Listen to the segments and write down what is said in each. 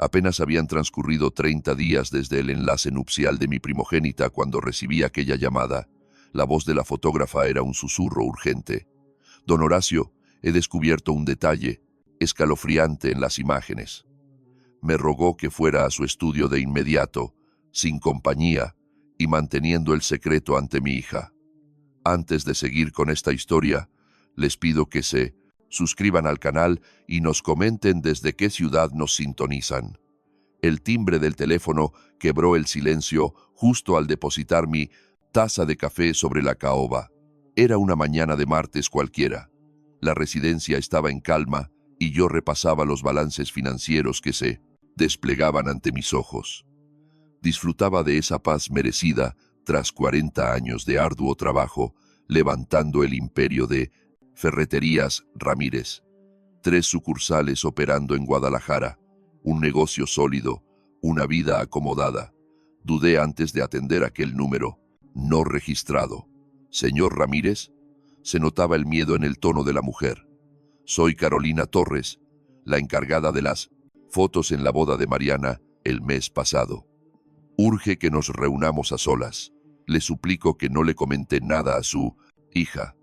Apenas habían transcurrido 30 días desde el enlace nupcial de mi primogénita cuando recibí aquella llamada. La voz de la fotógrafa era un susurro urgente. Don Horacio, he descubierto un detalle escalofriante en las imágenes. Me rogó que fuera a su estudio de inmediato, sin compañía, y manteniendo el secreto ante mi hija. Antes de seguir con esta historia, les pido que se suscriban al canal y nos comenten desde qué ciudad nos sintonizan. El timbre del teléfono quebró el silencio justo al depositar mi taza de café sobre la caoba. Era una mañana de martes cualquiera. La residencia estaba en calma y yo repasaba los balances financieros que se desplegaban ante mis ojos. Disfrutaba de esa paz merecida tras 40 años de arduo trabajo, levantando el imperio de Ferreterías Ramírez. 3 sucursales operando en Guadalajara, un negocio sólido, una vida acomodada. Dudé antes de atender aquel número, no registrado. ¿Señor Ramírez? Se notaba el miedo en el tono de la mujer. Soy Carolina Torres, la encargada de las fotos en la boda de Mariana el mes pasado. Urge que nos reunamos a solas. Le suplico que no le comente nada a su hija.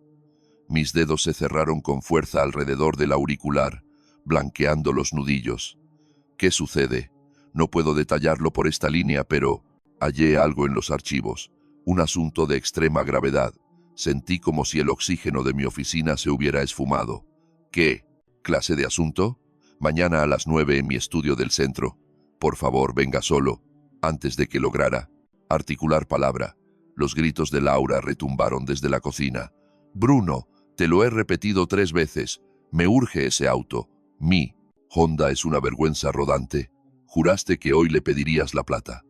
Mis dedos se cerraron con fuerza alrededor del auricular, blanqueando los nudillos. ¿Qué sucede? No puedo detallarlo por esta línea, pero hallé algo en los archivos. Un asunto de extrema gravedad. Sentí como si el oxígeno de mi oficina se hubiera esfumado. ¿Qué clase de asunto? Mañana a las 9 en mi estudio del centro. Por favor, venga solo. Antes de que lograra articular palabra, los gritos de Laura retumbaron desde la cocina. Bruno, te lo he repetido 3 veces. Me urge ese auto. Mi Honda es una vergüenza rodante. Juraste que hoy le pedirías la plata.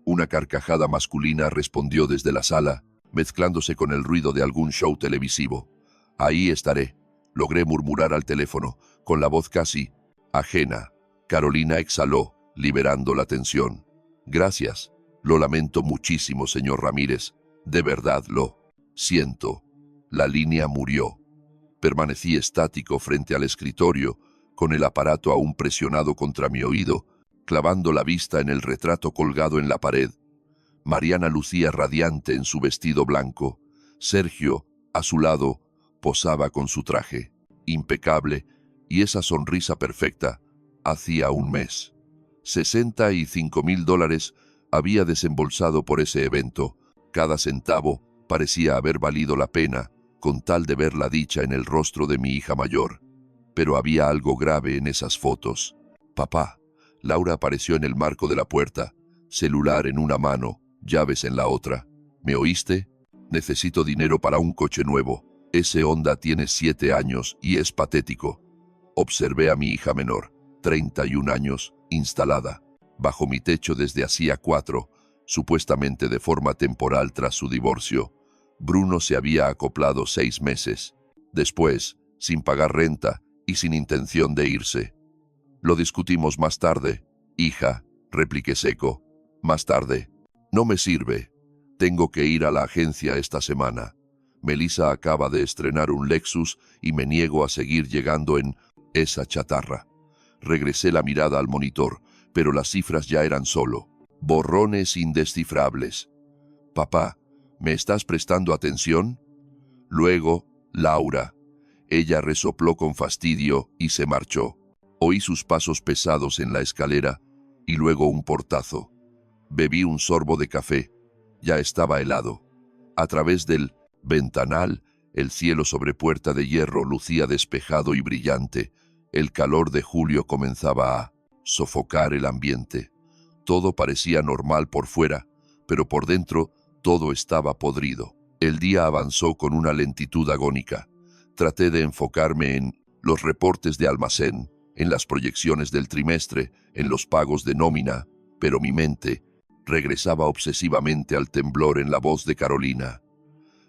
Una carcajada masculina respondió desde la sala, mezclándose con el ruido de algún show televisivo. Ahí estaré, logré murmurar al teléfono, con la voz casi ajena. Carolina exhaló, liberando la tensión. Gracias. Lo lamento muchísimo, señor Ramírez. De verdad lo siento. La línea murió. Permanecí estático frente al escritorio, con el aparato aún presionado contra mi oído, clavando la vista en el retrato colgado en la pared. Mariana lucía radiante en su vestido blanco. Sergio, a su lado, posaba con su traje, impecable, y esa sonrisa perfecta, hacía un mes. $65,000 había desembolsado por ese evento. Cada centavo parecía haber valido la pena, con tal de ver la dicha en el rostro de mi hija mayor. Pero había algo grave en esas fotos. Papá. Laura apareció en el marco de la puerta, celular en una mano, llaves en la otra. ¿Me oíste? Necesito dinero para un coche nuevo. Ese Honda tiene 7 años y es patético. Observé a mi hija menor, 31 años, instalada, bajo mi techo desde hacía 4, supuestamente de forma temporal tras su divorcio. Bruno se había acoplado 6 meses. Después, sin pagar renta y sin intención de irse. Lo discutimos más tarde, hija, repliqué seco. Más tarde. No me sirve. Tengo que ir a la agencia esta semana. Melissa acaba de estrenar un Lexus y me niego a seguir llegando en esa chatarra. Regresé la mirada al monitor, pero las cifras ya eran solo borrones indescifrables. Papá, ¿me estás prestando atención? Luego, Laura. Ella resopló con fastidio y se marchó. Oí sus pasos pesados en la escalera y luego un portazo. Bebí un sorbo de café. Ya estaba helado. A través del ventanal, el cielo sobre Puerta de Hierro lucía despejado y brillante. El calor de julio comenzaba a sofocar el ambiente. Todo parecía normal por fuera, pero por dentro todo estaba podrido. El día avanzó con una lentitud agónica. Traté de enfocarme en los reportes de almacén, en las proyecciones del trimestre, en los pagos de nómina, pero mi mente regresaba obsesivamente al temblor en la voz de Carolina.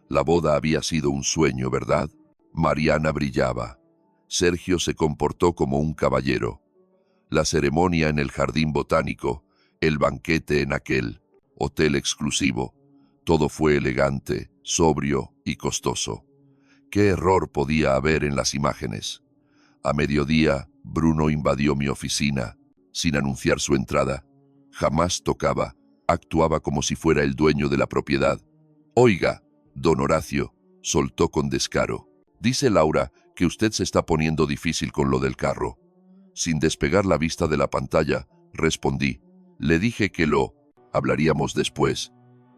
La boda había sido un sueño, ¿verdad? Mariana brillaba. Sergio se comportó como un caballero. La ceremonia en el jardín botánico, el banquete en aquel hotel exclusivo, todo fue elegante, sobrio y costoso. ¿Qué error podía haber en las imágenes? A mediodía, Bruno invadió mi oficina. sin anunciar su entrada. Jamás tocaba, actuaba como si fuera el dueño de la propiedad. Oiga, don Horacio, soltó con descaro. Dice Laura que usted se está poniendo difícil con lo del carro. Sin despegar la vista de la pantalla, respondí. Le dije que lo hablaríamos después.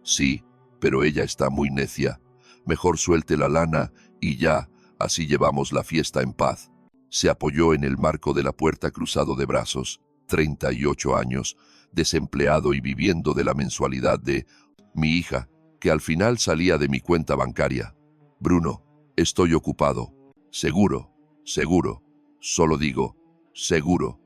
Sí, pero ella está muy necia. Mejor suelte la lana y ya, así llevamos la fiesta en paz. Se apoyó en el marco de la puerta cruzado de brazos. 38 años, desempleado y viviendo de la mensualidad de mi hija, que al final salía de mi cuenta bancaria. Bruno, estoy ocupado. Seguro, seguro. Solo digo, seguro.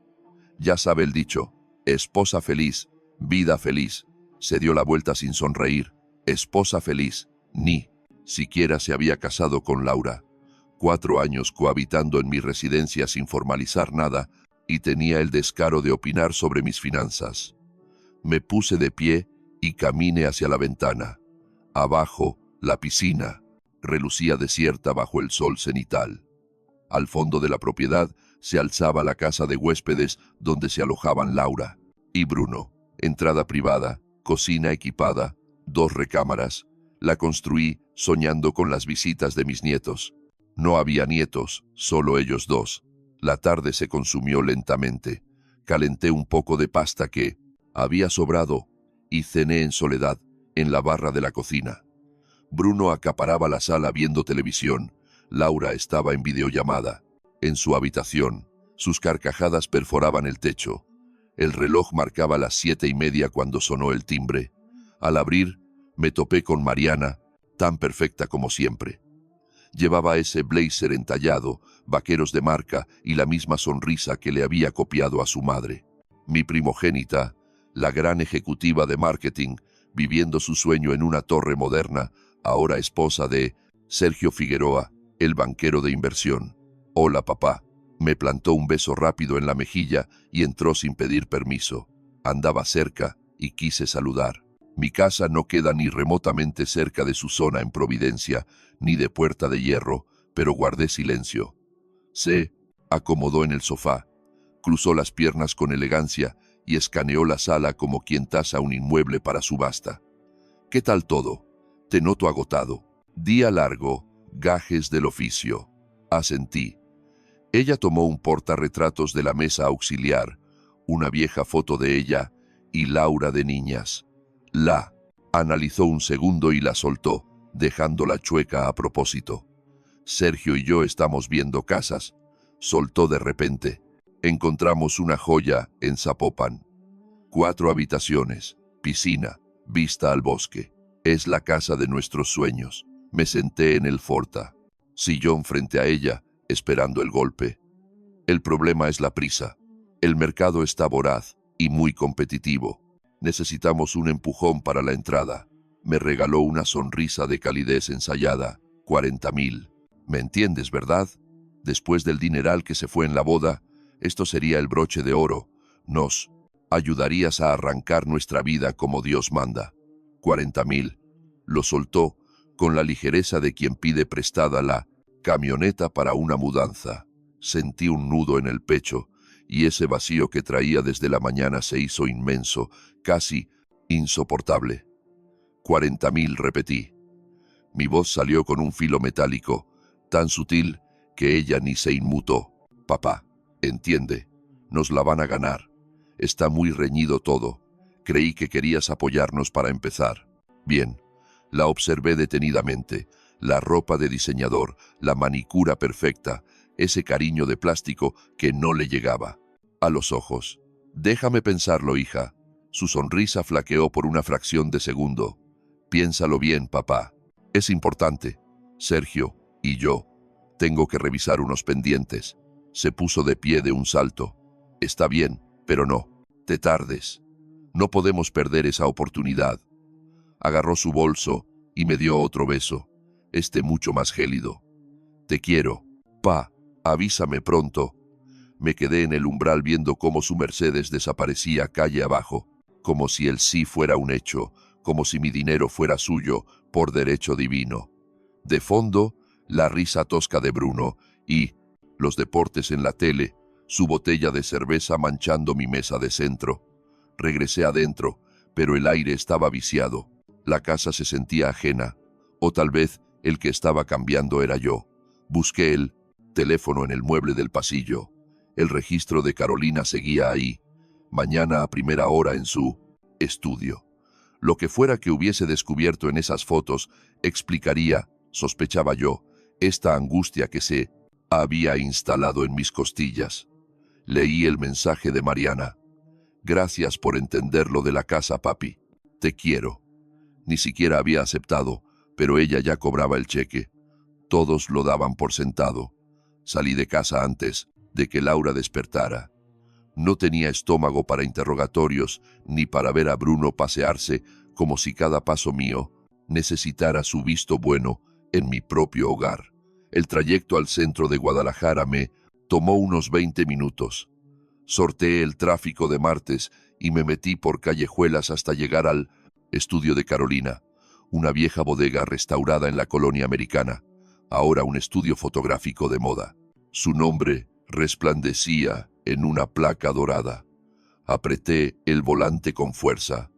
Ya sabe el dicho, esposa feliz, vida feliz. Se dio la vuelta sin sonreír. Esposa feliz, ni siquiera se había casado con Laura. 4 años cohabitando en mi residencia sin formalizar nada y tenía el descaro de opinar sobre mis finanzas. Me puse de pie y caminé hacia la ventana. Abajo, la piscina relucía desierta bajo el sol cenital. Al fondo de la propiedad se alzaba la casa de huéspedes donde se alojaban Laura y Bruno. Entrada privada, cocina equipada, 2 recámaras. La construí soñando con las visitas de mis nietos. No había nietos, solo ellos dos. La tarde se consumió lentamente. Calenté un poco de pasta que había sobrado y cené en soledad en la barra de la cocina. Bruno acaparaba la sala viendo televisión. Laura estaba en videollamada. En su habitación, sus carcajadas perforaban el techo. El reloj marcaba las 7:30 cuando sonó el timbre. Al abrir, me topé con Mariana, tan perfecta como siempre. Llevaba ese blazer entallado, vaqueros de marca y la misma sonrisa que le había copiado a su madre. Mi primogénita, la gran ejecutiva de marketing, viviendo su sueño en una torre moderna, ahora esposa de Sergio Figueroa, el banquero de inversión. Hola, papá. Me plantó un beso rápido en la mejilla y entró sin pedir permiso. Andaba cerca y quise saludar. Mi casa no queda ni remotamente cerca de su zona en Providencia, ni de Puerta de Hierro, pero guardé silencio. Se acomodó en el sofá, cruzó las piernas con elegancia y escaneó la sala como quien tasa un inmueble para subasta. ¿Qué tal todo? Te noto agotado. Día largo, gajes del oficio. Asentí. Ella tomó un portarretratos de la mesa auxiliar, una vieja foto de ella y Laura de niñas. La analizó un segundo y la soltó, dejándola chueca a propósito. Sergio y yo estamos viendo casas. Soltó de repente. Encontramos una joya en Zapopan. 4 habitaciones, piscina, vista al bosque. Es la casa de nuestros sueños. Me senté en el Forta, sillón frente a ella, esperando el golpe. El problema es la prisa. El mercado está voraz y muy competitivo. Necesitamos un empujón para la entrada. Me regaló una sonrisa de calidez ensayada. 40,000. ¿Me entiendes, verdad? Después del dineral que se fue en la boda, esto sería el broche de oro. Nos ayudarías a arrancar nuestra vida como Dios manda. 40,000. Lo soltó con la ligereza de quien pide prestada la camioneta para una mudanza. Sentí un nudo en el pecho y ese vacío que traía desde la mañana se hizo inmenso, casi insoportable. 40,000, repetí. Mi voz salió con un filo metálico, tan sutil que ella ni se inmutó. Papá, entiende, nos la van a ganar. Está muy reñido todo. Creí que querías apoyarnos para empezar. Bien, la observé detenidamente. La ropa de diseñador, la manicura perfecta, ese cariño de plástico que no le llegaba a los ojos. Déjame pensarlo, hija. Su sonrisa flaqueó por una fracción de segundo. Piénsalo bien, papá. Es importante. Sergio y yo. Tengo que revisar unos pendientes. Se puso de pie de un salto. Está bien, pero no. Te tardes. No podemos perder esa oportunidad. Agarró su bolso y me dio otro beso, mucho más gélido. Te quiero, pa. Avísame pronto. Me quedé en el umbral viendo cómo su Mercedes desaparecía calle abajo, como si el sí fuera un hecho, como si mi dinero fuera suyo por derecho divino. De fondo, la risa tosca de Bruno y los deportes en la tele, su botella de cerveza manchando mi mesa de centro. Regresé adentro, pero el aire estaba viciado. La casa se sentía ajena, o tal vez el que estaba cambiando era yo. Busqué el teléfono en el mueble del pasillo. El registro de Carolina seguía ahí, mañana a primera hora en su estudio. Lo que fuera que hubiese descubierto en esas fotos explicaría, sospechaba yo, esta angustia que se había instalado en mis costillas. Leí el mensaje de Mariana. Gracias por entender lo de la casa, papi. Te quiero. Ni siquiera había aceptado, pero ella ya cobraba el cheque. Todos lo daban por sentado. Salí de casa antes de que Laura despertara. No tenía estómago para interrogatorios ni para ver a Bruno pasearse como si cada paso mío necesitara su visto bueno en mi propio hogar. El trayecto al centro de Guadalajara me tomó unos 20 minutos. Sorteé el tráfico de martes y me metí por callejuelas hasta llegar al estudio de Carolina, una vieja bodega restaurada en la colonia americana, ahora un estudio fotográfico de moda. Su nombre resplandecía en una placa dorada. Apreté el volante con fuerza.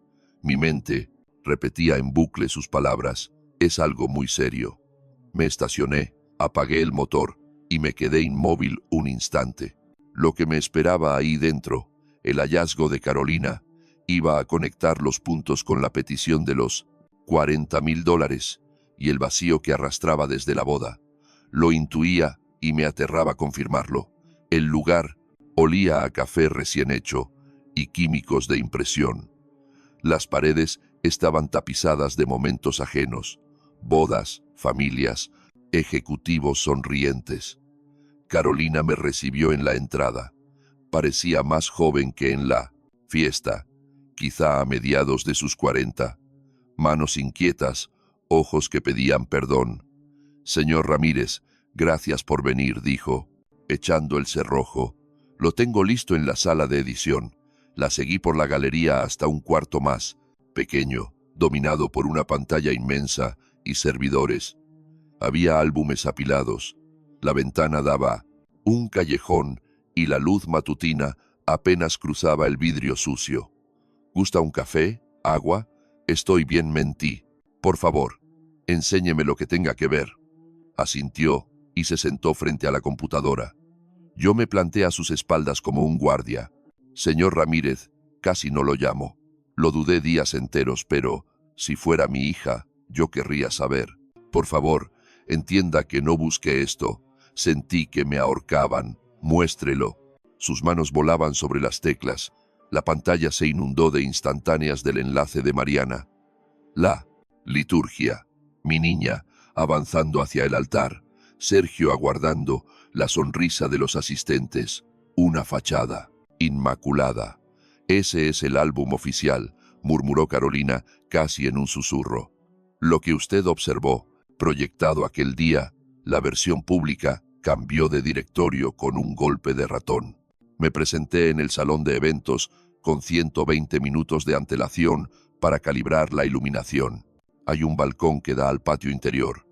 Mi mente repetía en bucle sus palabras. Es algo muy serio. Me estacioné, apagué el motor y me quedé inmóvil un instante. Lo que me esperaba ahí dentro, el hallazgo de Carolina, iba a conectar los puntos con la petición de los $40,000 y el vacío que arrastraba desde la boda. Lo intuía y me aterraba confirmarlo. El lugar olía a café recién hecho y químicos de impresión. Las paredes estaban tapizadas de momentos ajenos, bodas, familias, ejecutivos sonrientes. Carolina me recibió en la entrada. Parecía más joven que en la fiesta, quizá a mediados de sus 40. Manos inquietas, ojos que pedían perdón. Señor Ramírez, gracias por venir, dijo, echando el cerrojo. Lo tengo listo en la sala de edición. La seguí por la galería hasta un cuarto más, pequeño, dominado por una pantalla inmensa y servidores. Había álbumes apilados. La ventana daba un callejón y la luz matutina apenas cruzaba el vidrio sucio. ¿Gusta un café? ¿Agua? Estoy bien, mentí. Por favor, enséñeme lo que tenga que ver. Asintió y se sentó frente a la computadora. Yo me planté a sus espaldas como un guardia. Señor Ramírez, casi no lo llamo. Lo dudé días enteros, pero si fuera mi hija, yo querría saber. Por favor, entienda que no busqué esto. Sentí que me ahorcaban. Muéstrelo. Sus manos volaban sobre las teclas. La pantalla se inundó de instantáneas del enlace de Mariana. La liturgia. Mi niña, avanzando hacia el altar. Sergio aguardando la sonrisa de los asistentes. Una fachada. Inmaculada. Ese es el álbum oficial, murmuró Carolina casi en un susurro. Lo que usted observó, proyectado aquel día, la versión pública, cambió de directorio con un golpe de ratón. Me presenté en el salón de eventos con 120 minutos de antelación para calibrar la iluminación. Hay un balcón que da al patio interior.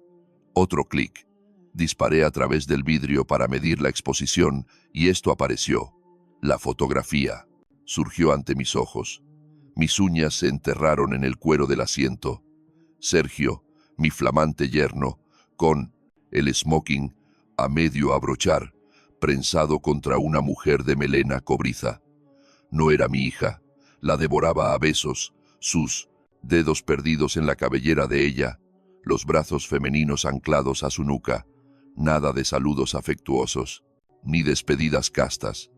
Otro clic. Disparé a través del vidrio para medir la exposición y esto apareció. La fotografía surgió ante mis ojos. Mis uñas se enterraron en el cuero del asiento. Sergio, mi flamante yerno, con el smoking a medio abrochar, prensado contra una mujer de melena cobriza. No era mi hija, la devoraba a besos, sus dedos perdidos en la cabellera de ella, los brazos femeninos anclados a su nuca, nada de saludos afectuosos, ni despedidas castas.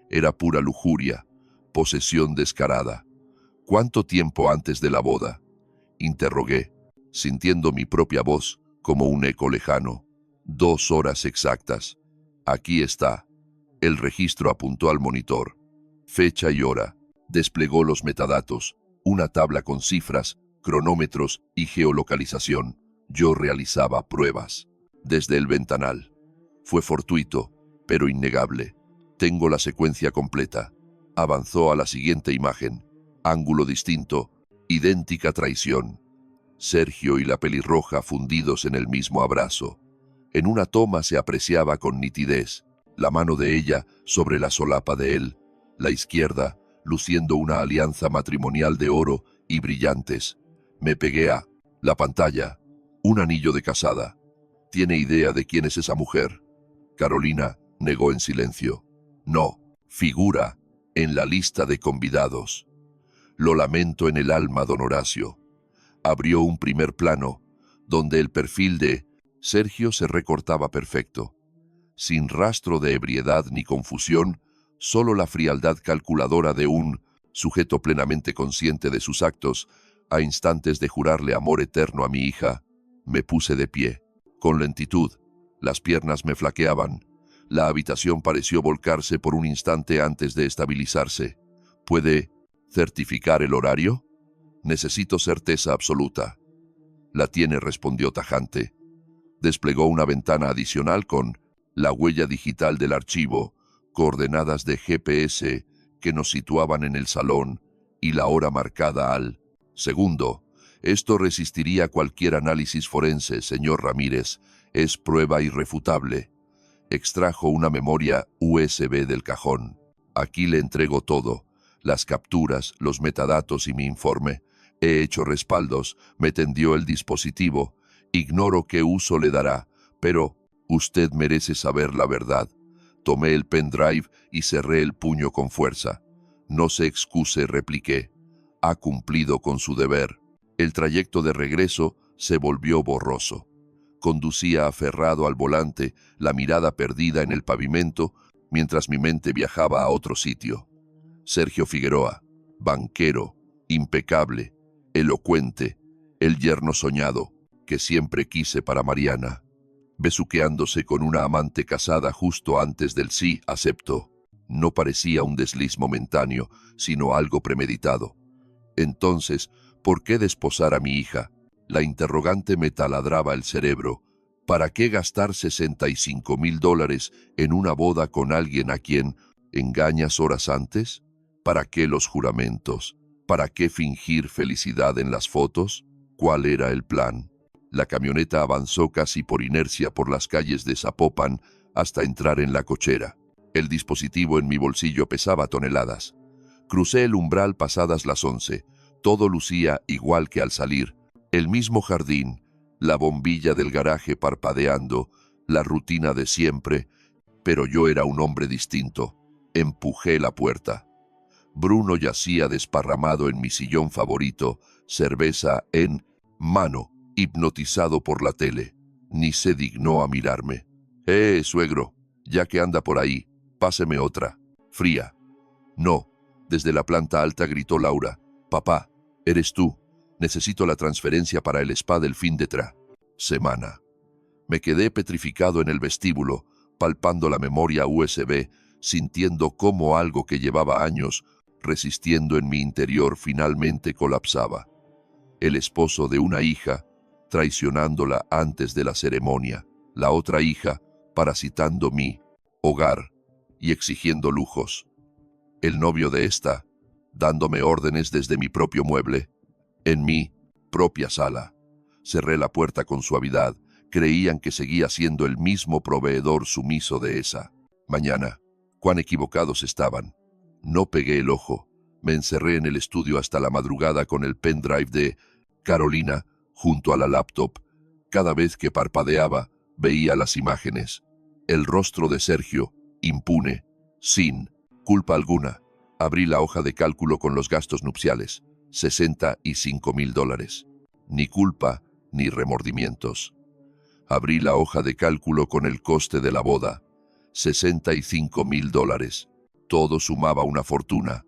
Era pura lujuria, posesión descarada. ¿Cuánto tiempo antes de la boda? Interrogué, sintiendo mi propia voz como un eco lejano. 2 horas exactas. Aquí está. El registro apuntó al monitor. Fecha y hora. Desplegó los metadatos, una tabla con cifras, cronómetros y geolocalización. Yo realizaba pruebas. Desde el ventanal. Fue fortuito, pero innegable. Tengo la secuencia completa. Avanzó a la siguiente imagen. Ángulo distinto, idéntica traición. Sergio y la pelirroja fundidos en el mismo abrazo. En una toma se apreciaba con nitidez la mano de ella sobre la solapa de él, la izquierda luciendo una alianza matrimonial de oro y brillantes. Me pegué a la pantalla. Un anillo de casada. ¿Tiene idea de quién es esa mujer? Carolina negó en silencio. No, figura en la lista de convidados. Lo lamento en el alma, don Horacio. Abrió un primer plano, donde el perfil de Sergio se recortaba perfecto. Sin rastro de ebriedad ni confusión, solo la frialdad calculadora de un sujeto plenamente consciente de sus actos, a instantes de jurarle amor eterno a mi hija. Me puse de pie, con lentitud. Las piernas me flaqueaban. La habitación pareció volcarse por un instante antes de estabilizarse. ¿Puede certificar el horario? Necesito certeza absoluta. La tiene, respondió tajante. Desplegó una ventana adicional con la huella digital del archivo, coordenadas de GPS que nos situaban en el salón y la hora marcada al segundo. Esto resistiría cualquier análisis forense, señor Ramírez. Es prueba irrefutable. Extrajo una memoria USB del cajón. Aquí le entrego todo. Las capturas, los metadatos y mi informe. He hecho respaldos. Me tendió el dispositivo. Ignoro qué uso le dará, pero usted merece saber la verdad. Tomé el pendrive y cerré el puño con fuerza. No se excuse, repliqué. Ha cumplido con su deber. El trayecto de regreso se volvió borroso. Conducía aferrado al volante, la mirada perdida en el pavimento, mientras mi mente viajaba a otro sitio. Sergio Figueroa, banquero, impecable, elocuente, el yerno soñado, que siempre quise para Mariana. Besuqueándose con una amante casada justo antes del sí, aceptó. No parecía un desliz momentáneo, sino algo premeditado. Entonces, ¿por qué desposar a mi hija? La interrogante me taladraba el cerebro. ¿Para qué gastar $65,000 en una boda con alguien a quien engañas horas antes? ¿Para qué los juramentos? ¿Para qué fingir felicidad en las fotos? ¿Cuál era el plan? La camioneta avanzó casi por inercia por las calles de Zapopan hasta entrar en la cochera. El dispositivo en mi bolsillo pesaba toneladas. Crucé el umbral pasadas las 11. Todo lucía igual que al salir. El mismo jardín, la bombilla del garaje parpadeando, la rutina de siempre, pero yo era un hombre distinto. Empujé la puerta. Bruno yacía desparramado en mi sillón favorito, cerveza en mano, hipnotizado por la tele. Ni se dignó a mirarme. Suegro, ya que anda por ahí, páseme otra. Fría. No. Desde la planta alta gritó Laura. Papá, eres tú. Necesito la transferencia para el spa del fin de semana. Me quedé petrificado en el vestíbulo, palpando la memoria USB, sintiendo cómo algo que llevaba años resistiendo en mi interior finalmente colapsaba. El esposo de una hija, traicionándola antes de la ceremonia, la otra hija, parasitando mi hogar y exigiendo lujos. El novio de esta, dándome órdenes desde mi propio mueble, en mi propia sala. Cerré la puerta con suavidad. Creían que seguía siendo el mismo proveedor sumiso de esa mañana. Cuán equivocados estaban. No pegué el ojo. Me encerré en el estudio hasta la madrugada con el pendrive de Carolina junto a la laptop. Cada vez que parpadeaba, veía las imágenes. El rostro de Sergio, impune, sin culpa alguna. Abrí la hoja de cálculo con los gastos nupciales. $65,000. Ni culpa ni remordimientos. Abrí la hoja de cálculo con el coste de la boda. $65,000. Todo sumaba una fortuna.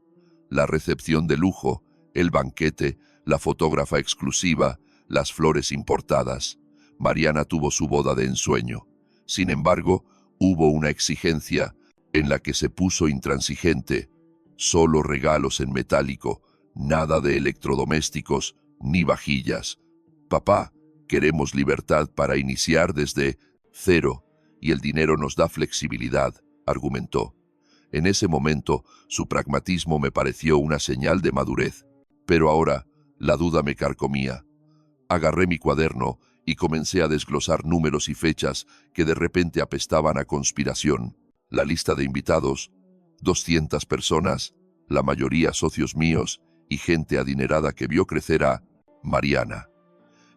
La recepción de lujo, el banquete, la fotógrafa exclusiva, las flores importadas. Mariana tuvo su boda de ensueño. Sin embargo, hubo una exigencia en la que se puso intransigente. Solo regalos en metálico, nada de electrodomésticos ni vajillas. Papá, queremos libertad para iniciar desde cero y el dinero nos da flexibilidad, argumentó. En ese momento, su pragmatismo me pareció una señal de madurez. Pero ahora, la duda me carcomía. Agarré mi cuaderno y comencé a desglosar números y fechas que de repente apestaban a conspiración. La lista de invitados, 200 personas, la mayoría socios míos y gente adinerada que vio crecer a Mariana.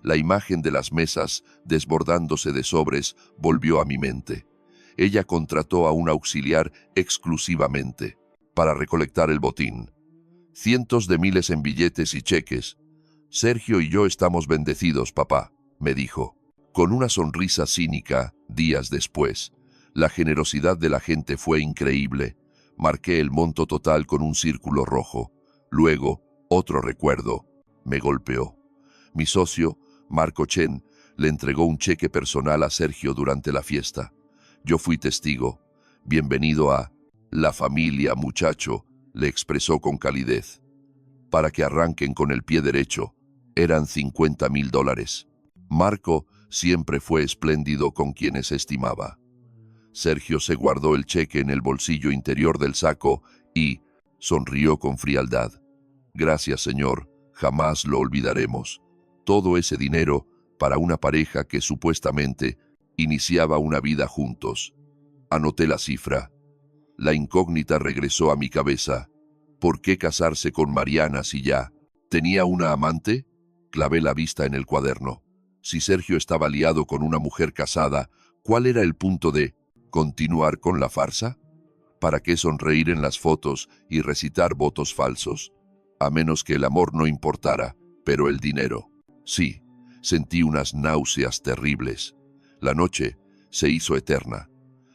La imagen de las mesas desbordándose de sobres volvió a mi mente. Ella contrató a un auxiliar exclusivamente para recolectar el botín. Cientos de miles en billetes y cheques. Sergio y yo estamos bendecidos, papá, me dijo. Con una sonrisa cínica, días después. La generosidad de la gente fue increíble. Marqué el monto total con un círculo rojo. Luego, otro recuerdo. Me golpeó. Mi socio, Marco Chen, le entregó un cheque personal a Sergio durante la fiesta. Yo fui testigo. Bienvenido a la familia, muchacho, le expresó con calidez. Para que arranquen con el pie derecho, eran $50,000. Marco siempre fue espléndido con quienes estimaba. Sergio se guardó el cheque en el bolsillo interior del saco y sonrió con frialdad. Gracias, señor, jamás lo olvidaremos. Todo ese dinero para una pareja que supuestamente iniciaba una vida juntos. Anoté la cifra. La incógnita regresó a mi cabeza. ¿Por qué casarse con Mariana si ya tenía una amante? Clavé la vista en el cuaderno. Si Sergio estaba liado con una mujer casada, ¿cuál era el punto de continuar con la farsa? ¿Para qué sonreír en las fotos y recitar votos falsos? A menos que el amor no importara, pero el dinero. Sí, sentí unas náuseas terribles. La noche se hizo eterna.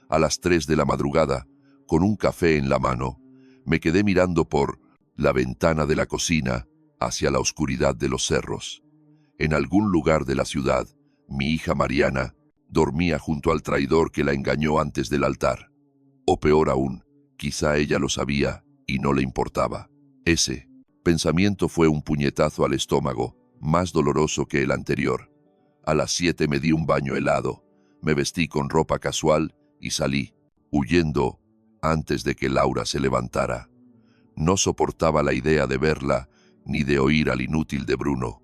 A las 3 de la madrugada, con un café en la mano, me quedé mirando por la ventana de la cocina hacia la oscuridad de los cerros. En algún lugar de la ciudad, mi hija Mariana dormía junto al traidor que la engañó antes del altar. O peor aún, quizá ella lo sabía y no le importaba. Ese pensamiento fue un puñetazo al estómago, más doloroso que el anterior. A las 7 me di un baño helado, me vestí con ropa casual y salí, huyendo antes de que Laura se levantara. No soportaba la idea de verla ni de oír al inútil de Bruno.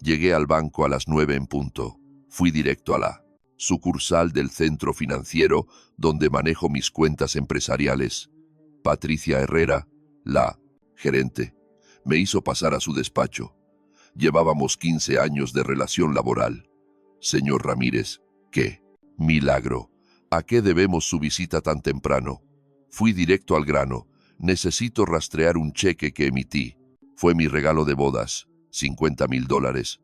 Llegué al banco a las 9 en punto. Fui directo a la sucursal del centro financiero donde manejo mis cuentas empresariales. Patricia Herrera, la gerente, me hizo pasar a su despacho. Llevábamos 15 años de relación laboral. Señor Ramírez, ¿qué milagro? ¿A qué debemos su visita tan temprano? Fui directo al grano. Necesito rastrear un cheque que emití. Fue mi regalo de bodas, $50,000.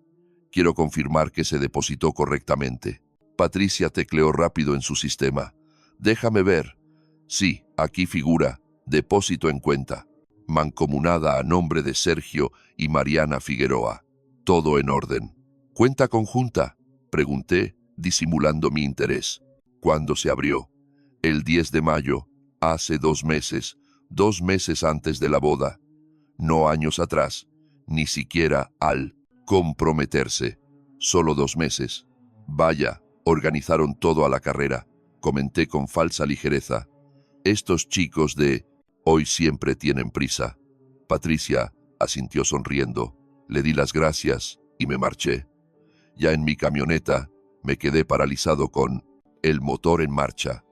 Quiero confirmar que se depositó correctamente. Patricia tecleó rápido en su sistema. Déjame ver. Sí, aquí figura, depósito en cuenta. Mancomunada a nombre de Sergio y Mariana Figueroa. Todo en orden. ¿Cuenta conjunta? Pregunté, disimulando mi interés. ¿Cuándo se abrió? El 10 de mayo, hace 2 meses, 2 meses antes de la boda. No años atrás, ni siquiera al comprometerse. Solo 2 meses. Vaya, organizaron todo a la carrera, comenté con falsa ligereza. Estos chicos de hoy siempre tienen prisa. Patricia asintió sonriendo. Le di las gracias y me marché. Ya en mi camioneta, me quedé paralizado con el motor en marcha.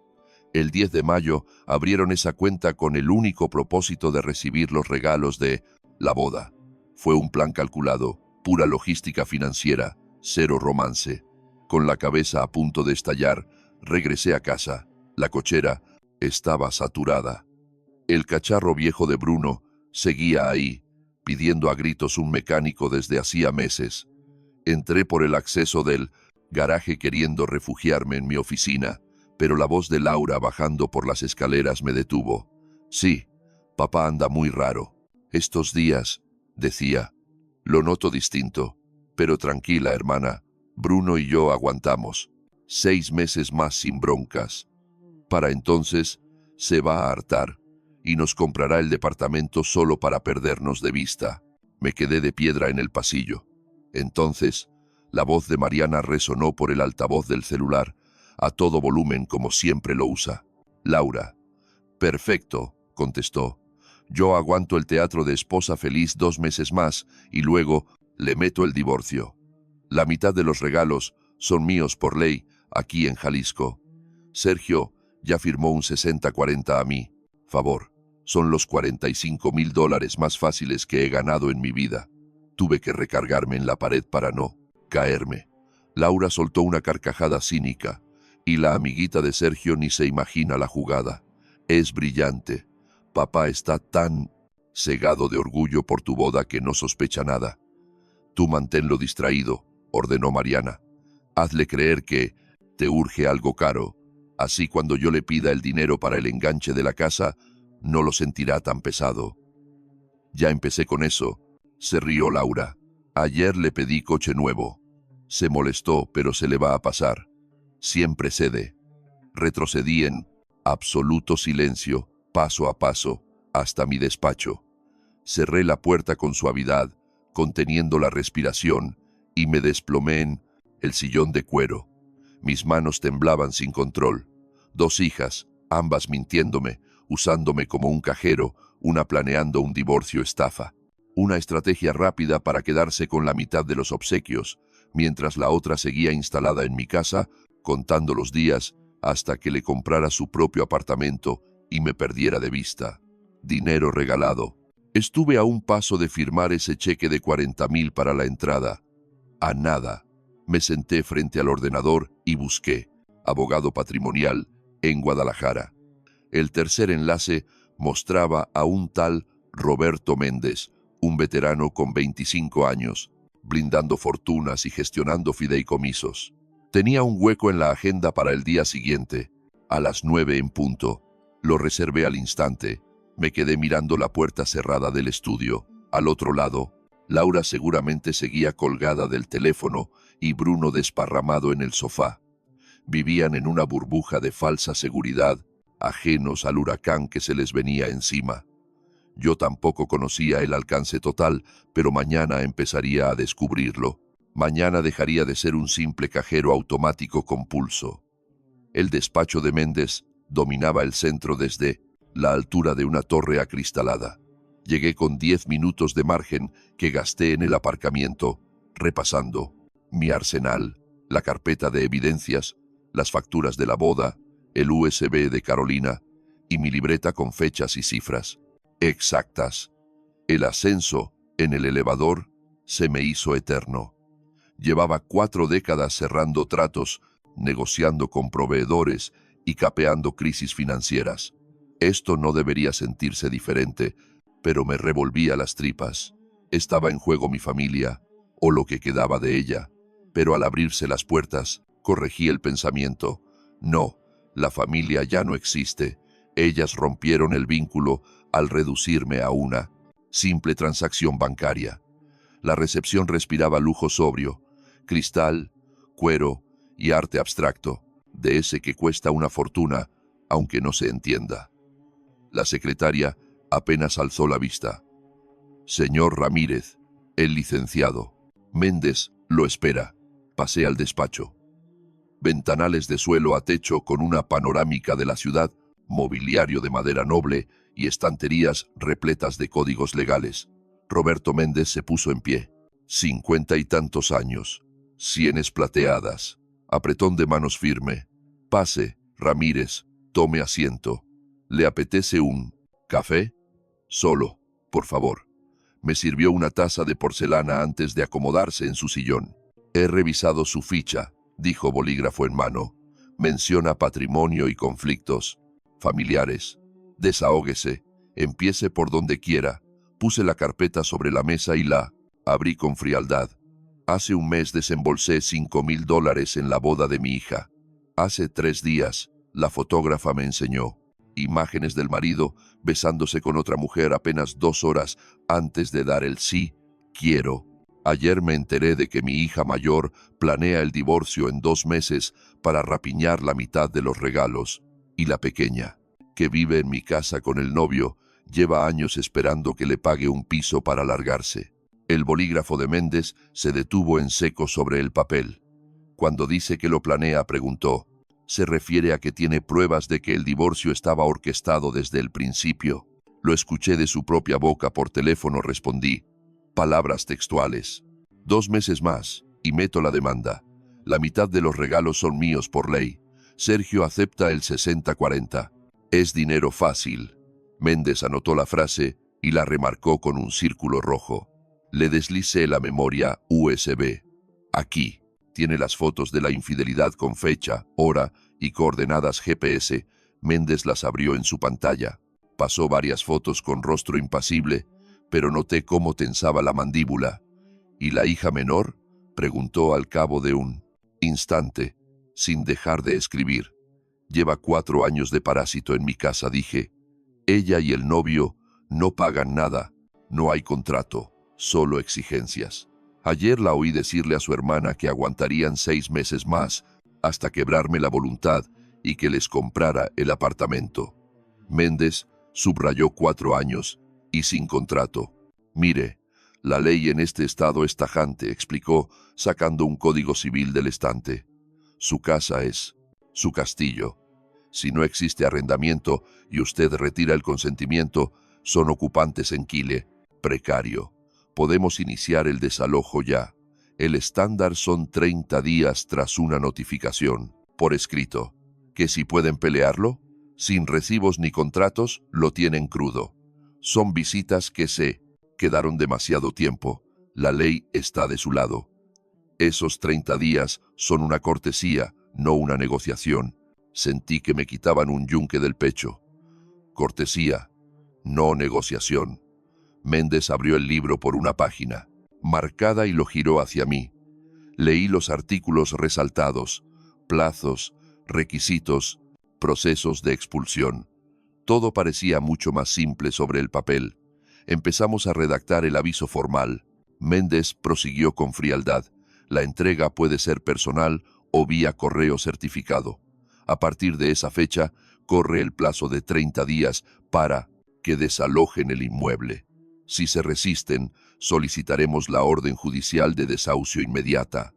El 10 de mayo abrieron esa cuenta con el único propósito de recibir los regalos de la boda. Fue un plan calculado, pura logística financiera, cero romance. Con la cabeza a punto de estallar, regresé a casa. La cochera estaba saturada. El cacharro viejo de Bruno seguía ahí, pidiendo a gritos un mecánico desde hacía meses. Entré por el acceso del garaje queriendo refugiarme en mi oficina, pero la voz de Laura bajando por las escaleras me detuvo. Sí, papá anda muy raro. Estos días, decía, lo noto distinto, pero tranquila, hermana. Bruno y yo aguantamos. 6 meses más sin broncas. Para entonces, se va a hartar y nos comprará el departamento solo para perdernos de vista. Me quedé de piedra en el pasillo. Entonces, la voz de Mariana resonó por el altavoz del celular, a todo volumen como siempre lo usa. Laura. Perfecto, contestó. Yo aguanto el teatro de esposa feliz 2 meses más y luego le meto el divorcio. La mitad de los regalos son míos por ley aquí en Jalisco. Sergio Ya firmó un 60-40 a mi favor. Son los $45,000 más fáciles que he ganado en mi vida. Tuve que recargarme en la pared para no caerme. Laura soltó una carcajada cínica, y la amiguita de Sergio ni se imagina la jugada. Es brillante. Papá está tan cegado de orgullo por tu boda que no sospecha nada. Tú manténlo distraído, ordenó Mariana. Hazle creer que te urge algo caro. Así cuando yo le pida el dinero para el enganche de la casa, no lo sentirá tan pesado. Ya empecé con eso, se rió Laura. Ayer le pedí coche nuevo. Se molestó, pero se le va a pasar. Siempre cede. Retrocedí en absoluto silencio, paso a paso, hasta mi despacho. Cerré la puerta con suavidad, conteniendo la respiración, y me desplomé en el sillón de cuero. Mis manos temblaban sin control. 2 hijas, ambas mintiéndome, usándome como un cajero, una planeando un divorcio estafa. Una estrategia rápida para quedarse con la mitad de los obsequios, mientras la otra seguía instalada en mi casa, contando los días hasta que le comprara su propio apartamento y me perdiera de vista. Dinero regalado. Estuve a un paso de firmar ese cheque de 40,000 para la entrada. A nada. Me senté frente al ordenador y busqué abogado patrimonial en Guadalajara. El tercer enlace mostraba a un tal Roberto Méndez, un veterano con 25 años, blindando fortunas y gestionando fideicomisos. Tenía un hueco en la agenda para el día siguiente, a las 9 en punto. Lo reservé al instante. Me quedé mirando la puerta cerrada del estudio. Al otro lado, Laura seguramente seguía colgada del teléfono y Bruno desparramado en el sofá. Vivían en una burbuja de falsa seguridad, ajenos al huracán que se les venía encima. Yo tampoco conocía el alcance total, pero mañana empezaría a descubrirlo. Mañana dejaría de ser un simple cajero automático con pulso. El despacho de Méndez dominaba el centro desde la altura de una torre acristalada. Llegué con 10 minutos de margen que gasté en el aparcamiento, repasando mi arsenal, la carpeta de evidencias, las facturas de la boda, el USB de Carolina y mi libreta con fechas y cifras exactas. El ascenso en el elevador se me hizo eterno. Llevaba 4 décadas cerrando tratos, negociando con proveedores y capeando crisis financieras. Esto no debería sentirse diferente, pero me revolvía las tripas. Estaba en juego mi familia, o lo que quedaba de ella. Pero al abrirse las puertas, corregí el pensamiento. No, la familia ya no existe. Ellas rompieron el vínculo al reducirme a una simple transacción bancaria. La recepción respiraba lujo sobrio, cristal, cuero y arte abstracto, de ese que cuesta una fortuna, aunque no se entienda. La secretaria apenas alzó la vista. Señor Ramírez, el licenciado. Méndez lo espera. Pasé al despacho. Ventanales de suelo a techo con una panorámica de la ciudad, mobiliario de madera noble y estanterías repletas de códigos legales. Roberto Méndez se puso en pie. 50 y tantos años. Sienes plateadas. Apretón de manos firme. Pase, Ramírez, tome asiento. ¿Le apetece un café? Solo, por favor. Me sirvió una taza de porcelana antes de acomodarse en su sillón. He revisado su ficha, dijo bolígrafo en mano. Menciona patrimonio y conflictos familiares. Desahóguese, empiece por donde quiera. Puse la carpeta sobre la mesa y la abrí con frialdad. Hace un mes desembolsé $5,000 en la boda de mi hija. Hace 3 días, la fotógrafa me enseñó imágenes del marido besándose con otra mujer apenas 2 horas antes de dar el sí, quiero. Ayer me enteré de que mi hija mayor planea el divorcio en 2 meses para rapiñar la mitad de los regalos. Y la pequeña, que vive en mi casa con el novio, lleva años esperando que le pague un piso para largarse. El bolígrafo de Méndez se detuvo en seco sobre el papel. Cuando dice que lo planea, preguntó, ¿se refiere a que tiene pruebas de que el divorcio estaba orquestado desde el principio? Lo escuché de su propia boca por teléfono, respondí. Palabras textuales. 2 meses más, y meto la demanda. La mitad de los regalos son míos por ley. Sergio acepta el 60-40. Es dinero fácil. Méndez anotó la frase y la remarcó con un círculo rojo. Le deslicé la memoria USB. Aquí. Tiene las fotos de la infidelidad con fecha, hora y coordenadas GPS. Méndez las abrió en su pantalla. Pasó varias fotos con rostro impasible, pero noté cómo tensaba la mandíbula. ¿Y la hija menor?, preguntó al cabo de un instante, sin dejar de escribir. Lleva 4 años de parásito en mi casa, dije. Ella y el novio no pagan nada, no hay contrato, solo exigencias. Ayer la oí decirle a su hermana que aguantarían 6 meses más hasta quebrarme la voluntad y que les comprara el apartamento. Méndez subrayó 4 años y sin contrato. Mire, la ley en este estado es tajante, explicó, sacando un código civil del estante. Su casa es su castillo. Si no existe arrendamiento y usted retira el consentimiento, son ocupantes en Quile, precario. Podemos iniciar el desalojo ya. El estándar son 30 días tras una notificación, por escrito. ¿Que si pueden pelearlo? Sin recibos ni contratos, lo tienen crudo. Son visitas que se quedaron demasiado tiempo. La ley está de su lado. Esos 30 días son una cortesía, no una negociación. Sentí que me quitaban un yunque del pecho. Cortesía, no negociación. Méndez abrió el libro por una página, marcada, y lo giró hacia mí. Leí los artículos resaltados, plazos, requisitos, procesos de expulsión. Todo parecía mucho más simple sobre el papel. Empezamos a redactar el aviso formal. Méndez prosiguió con frialdad. La entrega puede ser personal o vía correo certificado. A partir de esa fecha, corre el plazo de 30 días para que desalojen el inmueble. Si se resisten, solicitaremos la orden judicial de desahucio inmediata.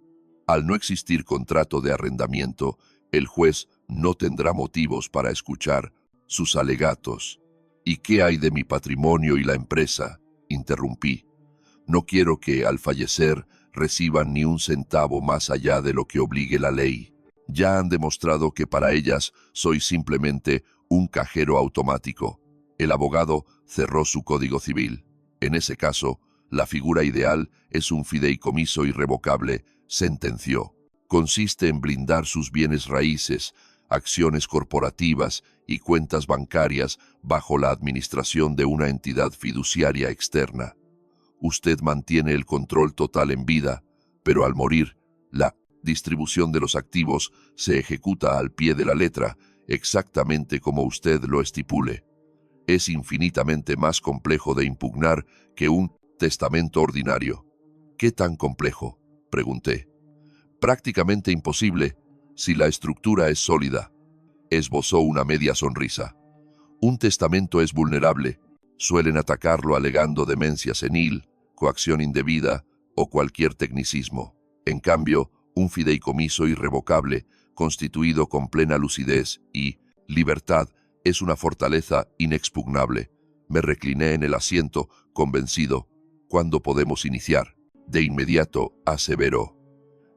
Al no existir contrato de arrendamiento, el juez no tendrá motivos para escuchar sus alegatos. ¿Y qué hay de mi patrimonio y la empresa?, interrumpí. No quiero que, al fallecer, reciban ni un centavo más allá de lo que obligue la ley. Ya han demostrado que para ellas soy simplemente un cajero automático. El abogado cerró su código civil. En ese caso, la figura ideal es un fideicomiso irrevocable, sentenció. Consiste en blindar sus bienes raíces, acciones corporativas y cuentas bancarias bajo la administración de una entidad fiduciaria externa. Usted mantiene el control total en vida, pero al morir, la distribución de los activos se ejecuta al pie de la letra, exactamente como usted lo estipule. Es infinitamente más complejo de impugnar que un testamento ordinario. ¿Qué tan complejo?, pregunté. Prácticamente imposible, si la estructura es sólida. Esbozó una media sonrisa. Un testamento es vulnerable. Suelen atacarlo alegando demencia senil, coacción indebida o cualquier tecnicismo. En cambio, un fideicomiso irrevocable, constituido con plena lucidez y libertad, es una fortaleza inexpugnable. Me recliné en el asiento, convencido. ¿Cuándo podemos iniciar? De inmediato, aseveró.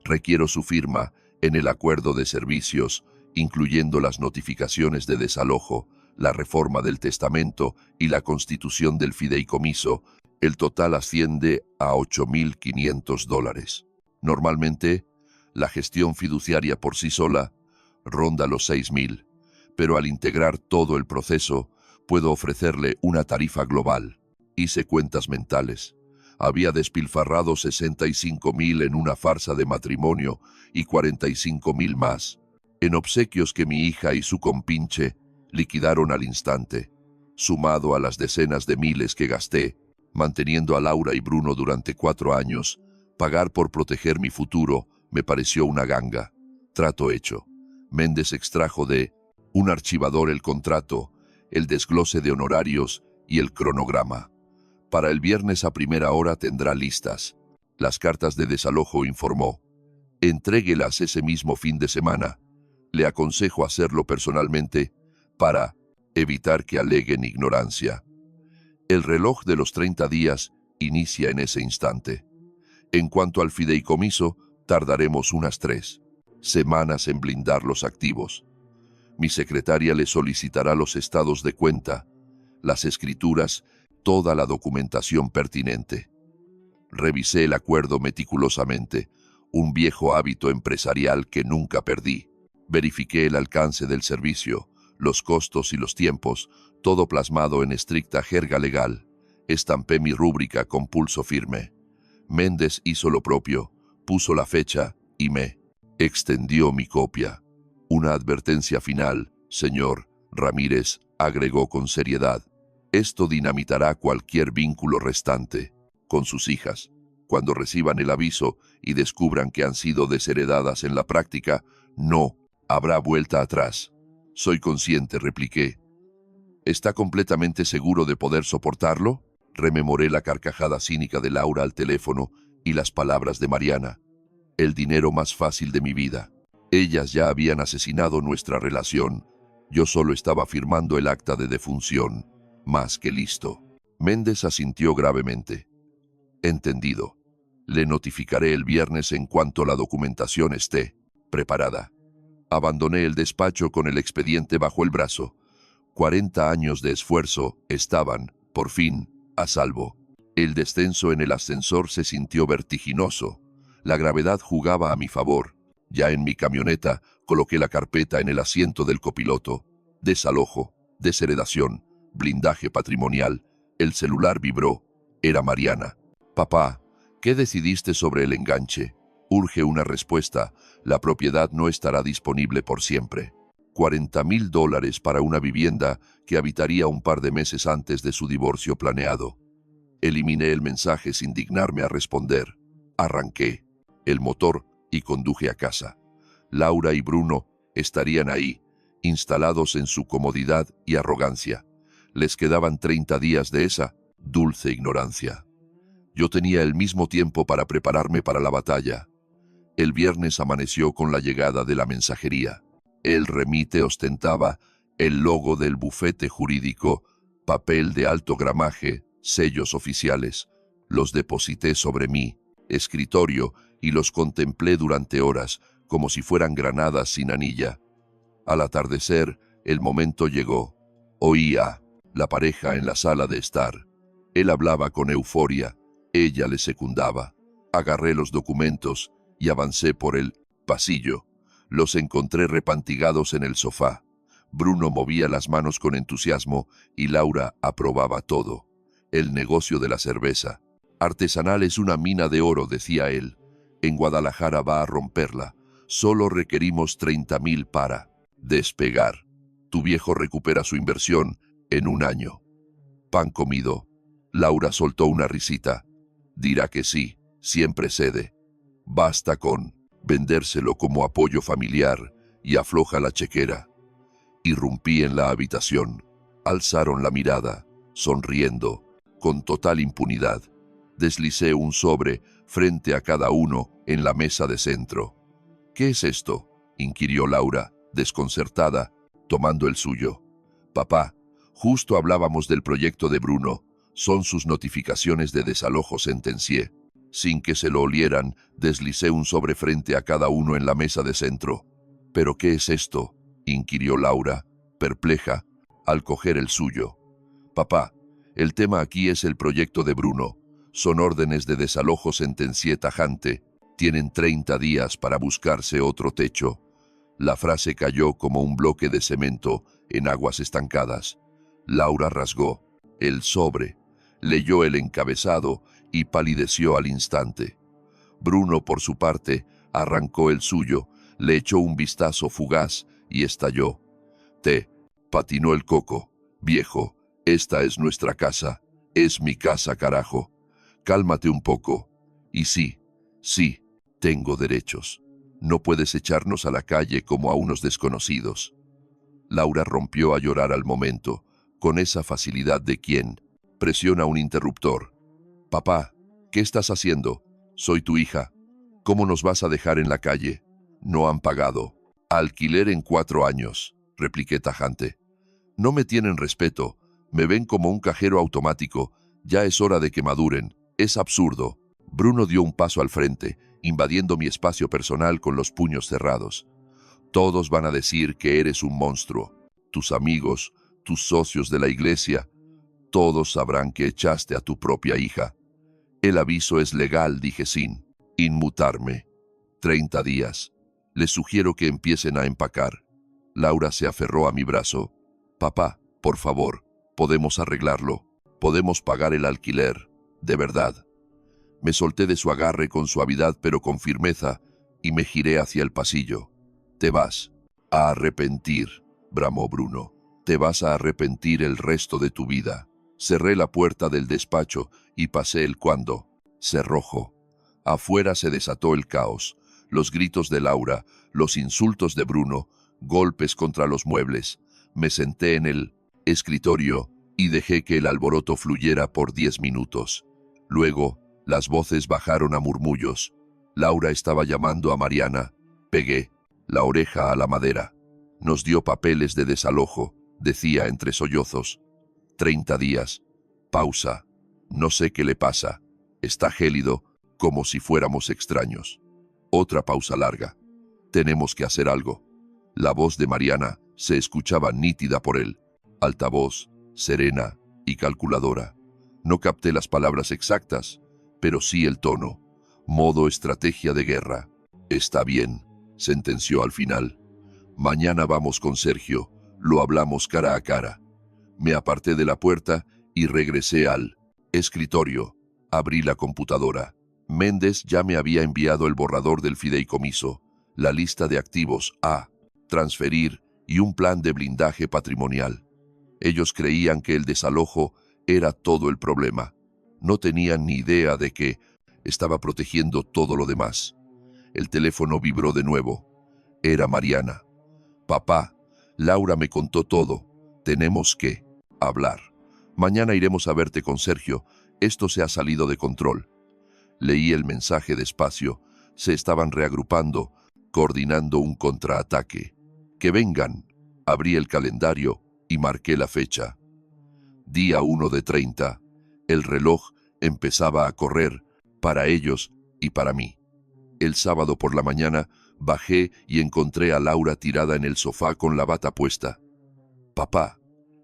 Requiero su firma en el acuerdo de servicios, incluyendo las notificaciones de desalojo, la reforma del testamento y la constitución del fideicomiso. El total asciende a $8.500. Normalmente, la gestión fiduciaria por sí sola ronda los 6.000, pero al integrar todo el proceso, puedo ofrecerle una tarifa global. Hice cuentas mentales. Había despilfarrado 65.000 en una farsa de matrimonio y 45.000 más en obsequios que mi hija y su compinche liquidaron al instante, sumado a las decenas de miles que gasté manteniendo a Laura y Bruno durante 4 años. Pagar por proteger mi futuro me pareció una ganga. Trato hecho. Méndez extrajo de un archivador el contrato, el desglose de honorarios y el cronograma. Para el viernes a primera hora tendrá listas las cartas de desalojo, informó. Entréguelas ese mismo fin de semana. Le aconsejo hacerlo personalmente para evitar que aleguen ignorancia. El reloj de los 30 días inicia en ese instante. En cuanto al fideicomiso, tardaremos unas 3 semanas en blindar los activos. Mi secretaria le solicitará los estados de cuenta, las escrituras, toda la documentación pertinente. Revisé el acuerdo meticulosamente, un viejo hábito empresarial que nunca perdí. Verifiqué el alcance del servicio, los costos y los tiempos, todo plasmado en estricta jerga legal. Estampé mi rúbrica con pulso firme. Méndez hizo lo propio, puso la fecha y me extendió mi copia. Una advertencia final, señor Ramírez, agregó con seriedad. Esto dinamitará cualquier vínculo restante con sus hijas. Cuando reciban el aviso y descubran que han sido desheredadas en la práctica, no habrá vuelta atrás. Soy consciente, repliqué. ¿Está completamente seguro de poder soportarlo? Rememoré la carcajada cínica de Laura al teléfono y las palabras de Mariana. El dinero más fácil de mi vida. Ellas ya habían asesinado nuestra relación. Yo solo estaba firmando el acta de defunción. Más que listo. Méndez asintió gravemente. Entendido. Le notificaré el viernes en cuanto la documentación esté preparada. Abandoné el despacho con el expediente bajo el brazo. 40 años de esfuerzo estaban, por fin, a salvo. El descenso en el ascensor se sintió vertiginoso. La gravedad jugaba a mi favor. Ya en mi camioneta, coloqué la carpeta en el asiento del copiloto. Desalojo, desheredación, blindaje patrimonial. El celular vibró. Era Mariana. Papá, ¿qué decidiste sobre el enganche? Urge una respuesta. La propiedad no estará disponible por siempre. $40,000 para una vivienda que habitaría un par de meses antes de su divorcio planeado. Eliminé el mensaje sin dignarme a responder. Arranqué el motor y conduje a casa. Laura y Bruno estarían ahí, instalados en su comodidad y arrogancia. Les quedaban 30 días de esa dulce ignorancia. Yo tenía el mismo tiempo para prepararme para la batalla. El viernes amaneció con la llegada de la mensajería. El remite ostentaba el logo del bufete jurídico, papel de alto gramaje, sellos oficiales. Los deposité sobre mi escritorio y los contemplé durante horas, como si fueran granadas sin anilla. Al atardecer, el momento llegó. Oía la pareja en la sala de estar. Él hablaba con euforia, ella le secundaba. Agarré los documentos y avancé por el pasillo. Los encontré repantigados en el sofá. Bruno movía las manos con entusiasmo y Laura aprobaba todo. El negocio de la cerveza. Artesanal es una mina de oro, decía él. En Guadalajara va a romperla. Solo requerimos 30,000 para despegar. Tu viejo recupera su inversión en un año. Pan comido. Laura soltó una risita. Dirá que sí, siempre cede. Basta con vendérselo como apoyo familiar y afloja la chequera. Irrumpí en la habitación. Alzaron la mirada, sonriendo, con total impunidad. Deslicé un sobre frente a cada uno en la mesa de centro. ¿Qué es esto?, inquirió Laura, desconcertada, tomando el suyo. Papá, justo hablábamos del proyecto de Bruno. Son sus notificaciones de desalojo, sentencié. Sin que se lo olieran, deslicé un sobre frente a cada uno en la mesa de centro. ¿Pero qué es esto?, inquirió Laura, perpleja, al coger el suyo. Papá, el tema aquí es el proyecto de Bruno. Son órdenes de desalojo, sentencié tajante. Tienen 30 días para buscarse otro techo. La frase cayó como un bloque de cemento en aguas estancadas. Laura rasgó el sobre, leyó el encabezado y palideció al instante. Bruno, por su parte, arrancó el suyo, le echó un vistazo fugaz y estalló. Te patinó el coco. Viejo, esta es nuestra casa. Es mi casa, carajo. Cálmate un poco. Y sí, tengo derechos. No puedes echarnos a la calle como a unos desconocidos. Laura rompió a llorar al momento, con esa facilidad de quien presiona un interruptor. Papá, ¿qué estás haciendo? Soy tu hija. ¿Cómo nos vas a dejar en la calle? No han pagado. Alquiler en 4 años, repliqué tajante. No me tienen respeto. Me ven como un cajero automático. Ya es hora de que maduren. Es absurdo. Bruno dio un paso al frente, invadiendo mi espacio personal con los puños cerrados. Todos van a decir que eres un monstruo. Tus amigos, tus socios de la iglesia, todos sabrán que echaste a tu propia hija. El aviso es legal, dije sin inmutarme. 30 días. Les sugiero que empiecen a empacar. Laura se aferró a mi brazo. Papá, por favor, podemos arreglarlo. Podemos pagar el alquiler. De verdad. Me solté de su agarre con suavidad pero con firmeza y me giré hacia el pasillo. Te vas a arrepentir, bramó Bruno. Te vas a arrepentir el resto de tu vida. Cerré la puerta del despacho y pasé el cuando. Cerrojo. Afuera se desató el caos. Los gritos de Laura, los insultos de Bruno, golpes contra los muebles. Me senté en el escritorio y dejé que el alboroto fluyera por 10 minutos. Luego, las voces bajaron a murmullos. Laura estaba llamando a Mariana. Pegué la oreja a la madera. Nos dio papeles de desalojo, decía entre sollozos. 30 días. Pausa. No sé qué le pasa. Está gélido, como si fuéramos extraños. Otra pausa larga. Tenemos que hacer algo. La voz de Mariana se escuchaba nítida por él. Altavoz, serena y calculadora. No capté las palabras exactas, pero sí el tono. Modo estrategia de guerra. Está bien, sentenció al final. Mañana vamos con Sergio, lo hablamos cara a cara. Me aparté de la puerta y regresé al escritorio. Abrí la computadora. Méndez ya me había enviado el borrador del fideicomiso, la lista de activos a transferir y un plan de blindaje patrimonial. Ellos creían que el desalojo era todo el problema. No tenían ni idea de que estaba protegiendo todo lo demás. El teléfono vibró de nuevo. Era Mariana. Papá, Laura me contó todo. Tenemos que hablar. Mañana iremos a verte con Sergio. Esto se ha salido de control. Leí el mensaje despacio. Se estaban reagrupando, coordinando un contraataque. Que vengan. Abrí el calendario y marqué la fecha. Día 1 de 30. El reloj empezaba a correr, para ellos y para mí. El sábado por la mañana bajé y encontré a Laura tirada en el sofá con la bata puesta. Papá,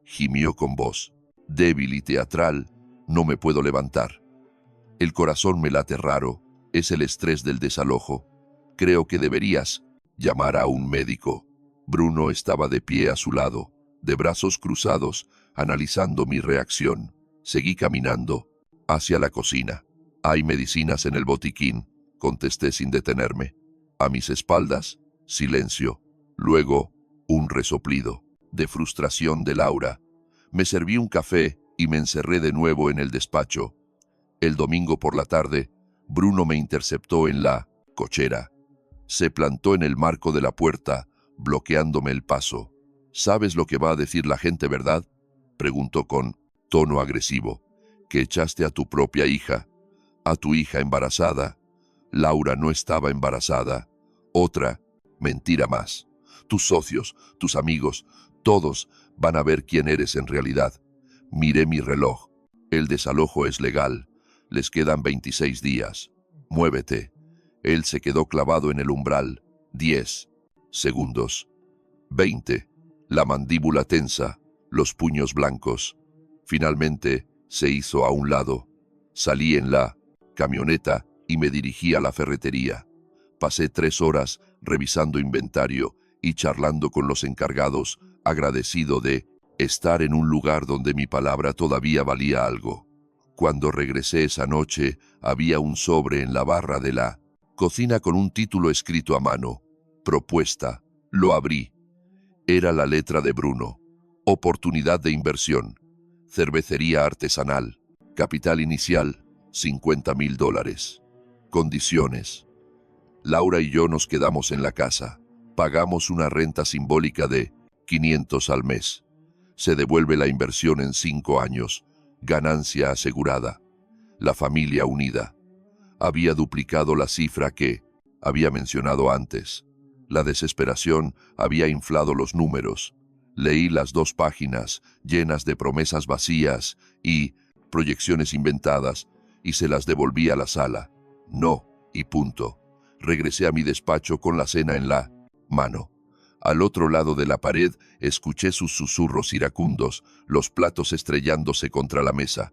gimió con voz débil y teatral, no me puedo levantar. El corazón me late raro, es el estrés del desalojo. Creo que deberías llamar a un médico. Bruno estaba de pie a su lado, de brazos cruzados, analizando mi reacción. Seguí caminando hacia la cocina. Hay medicinas en el botiquín, contesté sin detenerme. A mis espaldas, silencio. Luego, un resoplido de frustración de Laura. Me serví un café y me encerré de nuevo en el despacho. El domingo por la tarde, Bruno me interceptó en la cochera. Se plantó en el marco de la puerta, bloqueándome el paso. ¿Sabes lo que va a decir la gente, verdad?, preguntó con tono agresivo. Que echaste a tu propia hija, a tu hija embarazada. Laura no estaba embarazada. Otra mentira más. Tus socios, tus amigos, todos van a ver quién eres en realidad. Miré mi reloj. El desalojo es legal. Les quedan 26 días. Muévete. Él se quedó clavado en el umbral. 10 segundos. 20. La mandíbula tensa, los puños blancos. Finalmente se hizo a un lado. Salí en la camioneta y me dirigí a la ferretería. Pasé 3 horas revisando inventario y charlando con los encargados, agradecido de estar en un lugar donde mi palabra todavía valía algo. Cuando regresé esa noche, había un sobre en la barra de la cocina con un título escrito a mano. Propuesta. Lo abrí. Era la letra de Bruno. Oportunidad de inversión. Cervecería artesanal. Capital inicial, $50,000. Condiciones. Laura y yo nos quedamos en la casa. Pagamos una renta simbólica de $500 al mes. Se devuelve la inversión en 5 años. Ganancia asegurada. La familia unida. Había duplicado la cifra que había mencionado antes. La desesperación había inflado los números. Leí las 2 páginas, llenas de promesas vacías y proyecciones inventadas, y se las devolví a la sala. No, y punto. Regresé a mi despacho con la cena en la mano. Al otro lado de la pared escuché sus susurros iracundos, los platos estrellándose contra la mesa.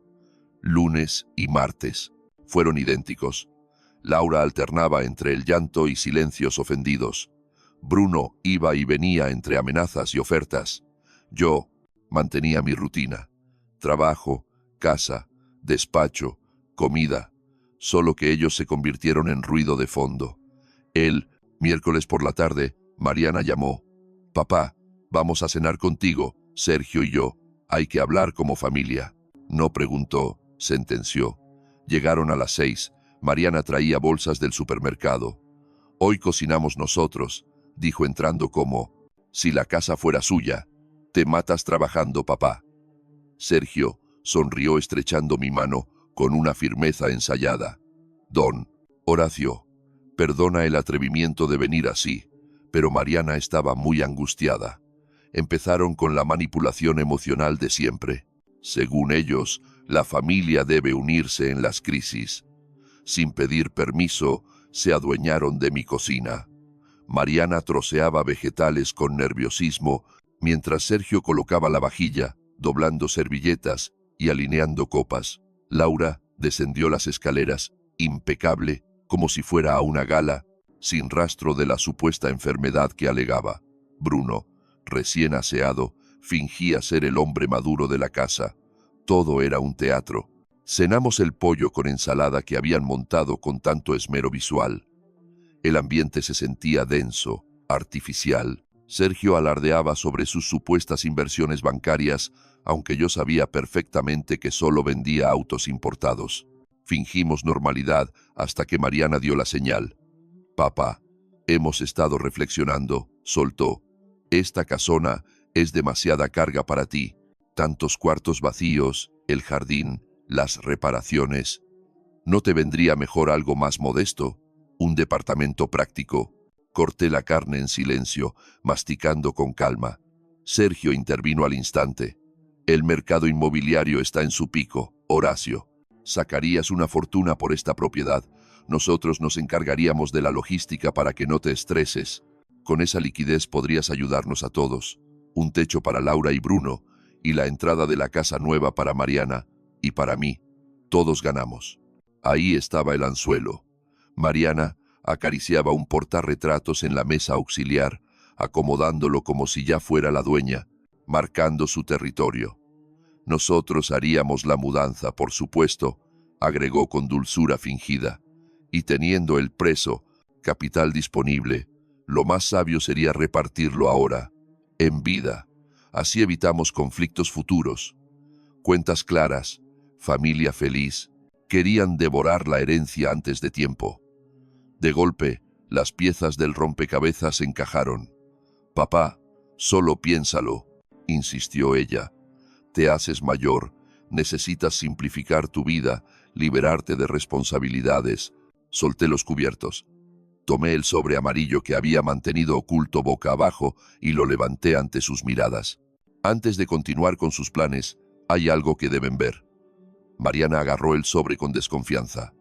Lunes y martes. Fueron idénticos. Laura alternaba entre el llanto y silencios ofendidos. Bruno iba y venía entre amenazas y ofertas. Yo mantenía mi rutina. Trabajo, casa, despacho, comida. Solo que ellos se convirtieron en ruido de fondo. Miércoles por la tarde, Mariana llamó. «Papá, vamos a cenar contigo, Sergio y yo. Hay que hablar como familia». No preguntó, sentenció. Llegaron a las 6. Mariana traía bolsas del supermercado. «Hoy cocinamos nosotros», dijo entrando como, «si la casa fuera suya. Te matas trabajando, papá». Sergio sonrió estrechando mi mano con una firmeza ensayada. «Don Horacio, perdona el atrevimiento de venir así», pero Mariana estaba muy angustiada. Empezaron con la manipulación emocional de siempre. Según ellos, la familia debe unirse en las crisis. Sin pedir permiso, se adueñaron de mi cocina. Mariana troceaba vegetales con nerviosismo, mientras Sergio colocaba la vajilla, doblando servilletas y alineando copas. Laura descendió las escaleras, impecable, como si fuera a una gala, sin rastro de la supuesta enfermedad que alegaba. Bruno, recién aseado, fingía ser el hombre maduro de la casa. Todo era un teatro. Cenamos el pollo con ensalada que habían montado con tanto esmero visual. El ambiente se sentía denso, artificial. Sergio alardeaba sobre sus supuestas inversiones bancarias, aunque yo sabía perfectamente que solo vendía autos importados. Fingimos normalidad hasta que Mariana dio la señal. «Papá, hemos estado reflexionando», soltó. «Esta casona es demasiada carga para ti. Tantos cuartos vacíos, el jardín, las reparaciones. ¿No te vendría mejor algo más modesto? Un departamento práctico». Corté la carne en silencio, masticando con calma. Sergio intervino al instante. «El mercado inmobiliario está en su pico, Horacio. Sacarías una fortuna por esta propiedad. Nosotros nos encargaríamos de la logística para que no te estreses. Con esa liquidez podrías ayudarnos a todos. Un techo para Laura y Bruno, y la entrada de la casa nueva para Mariana y para mí. Todos ganamos». Ahí estaba el anzuelo. Mariana acariciaba un portarretratos en la mesa auxiliar, acomodándolo como si ya fuera la dueña, marcando su territorio. «Nosotros haríamos la mudanza, por supuesto», agregó con dulzura fingida. «Y teniendo el preso, capital disponible, lo más sabio sería repartirlo ahora, en vida. Así evitamos conflictos futuros». Cuentas claras, familia feliz, querían devorar la herencia antes de tiempo. De golpe, las piezas del rompecabezas encajaron. «Papá, solo piénsalo», insistió ella. «Te haces mayor, necesitas simplificar tu vida, liberarte de responsabilidades». Solté los cubiertos. Tomé el sobre amarillo que había mantenido oculto boca abajo y lo levanté ante sus miradas. Antes de continuar con sus planes, hay algo que deben ver. Mariana agarró el sobre con desconfianza.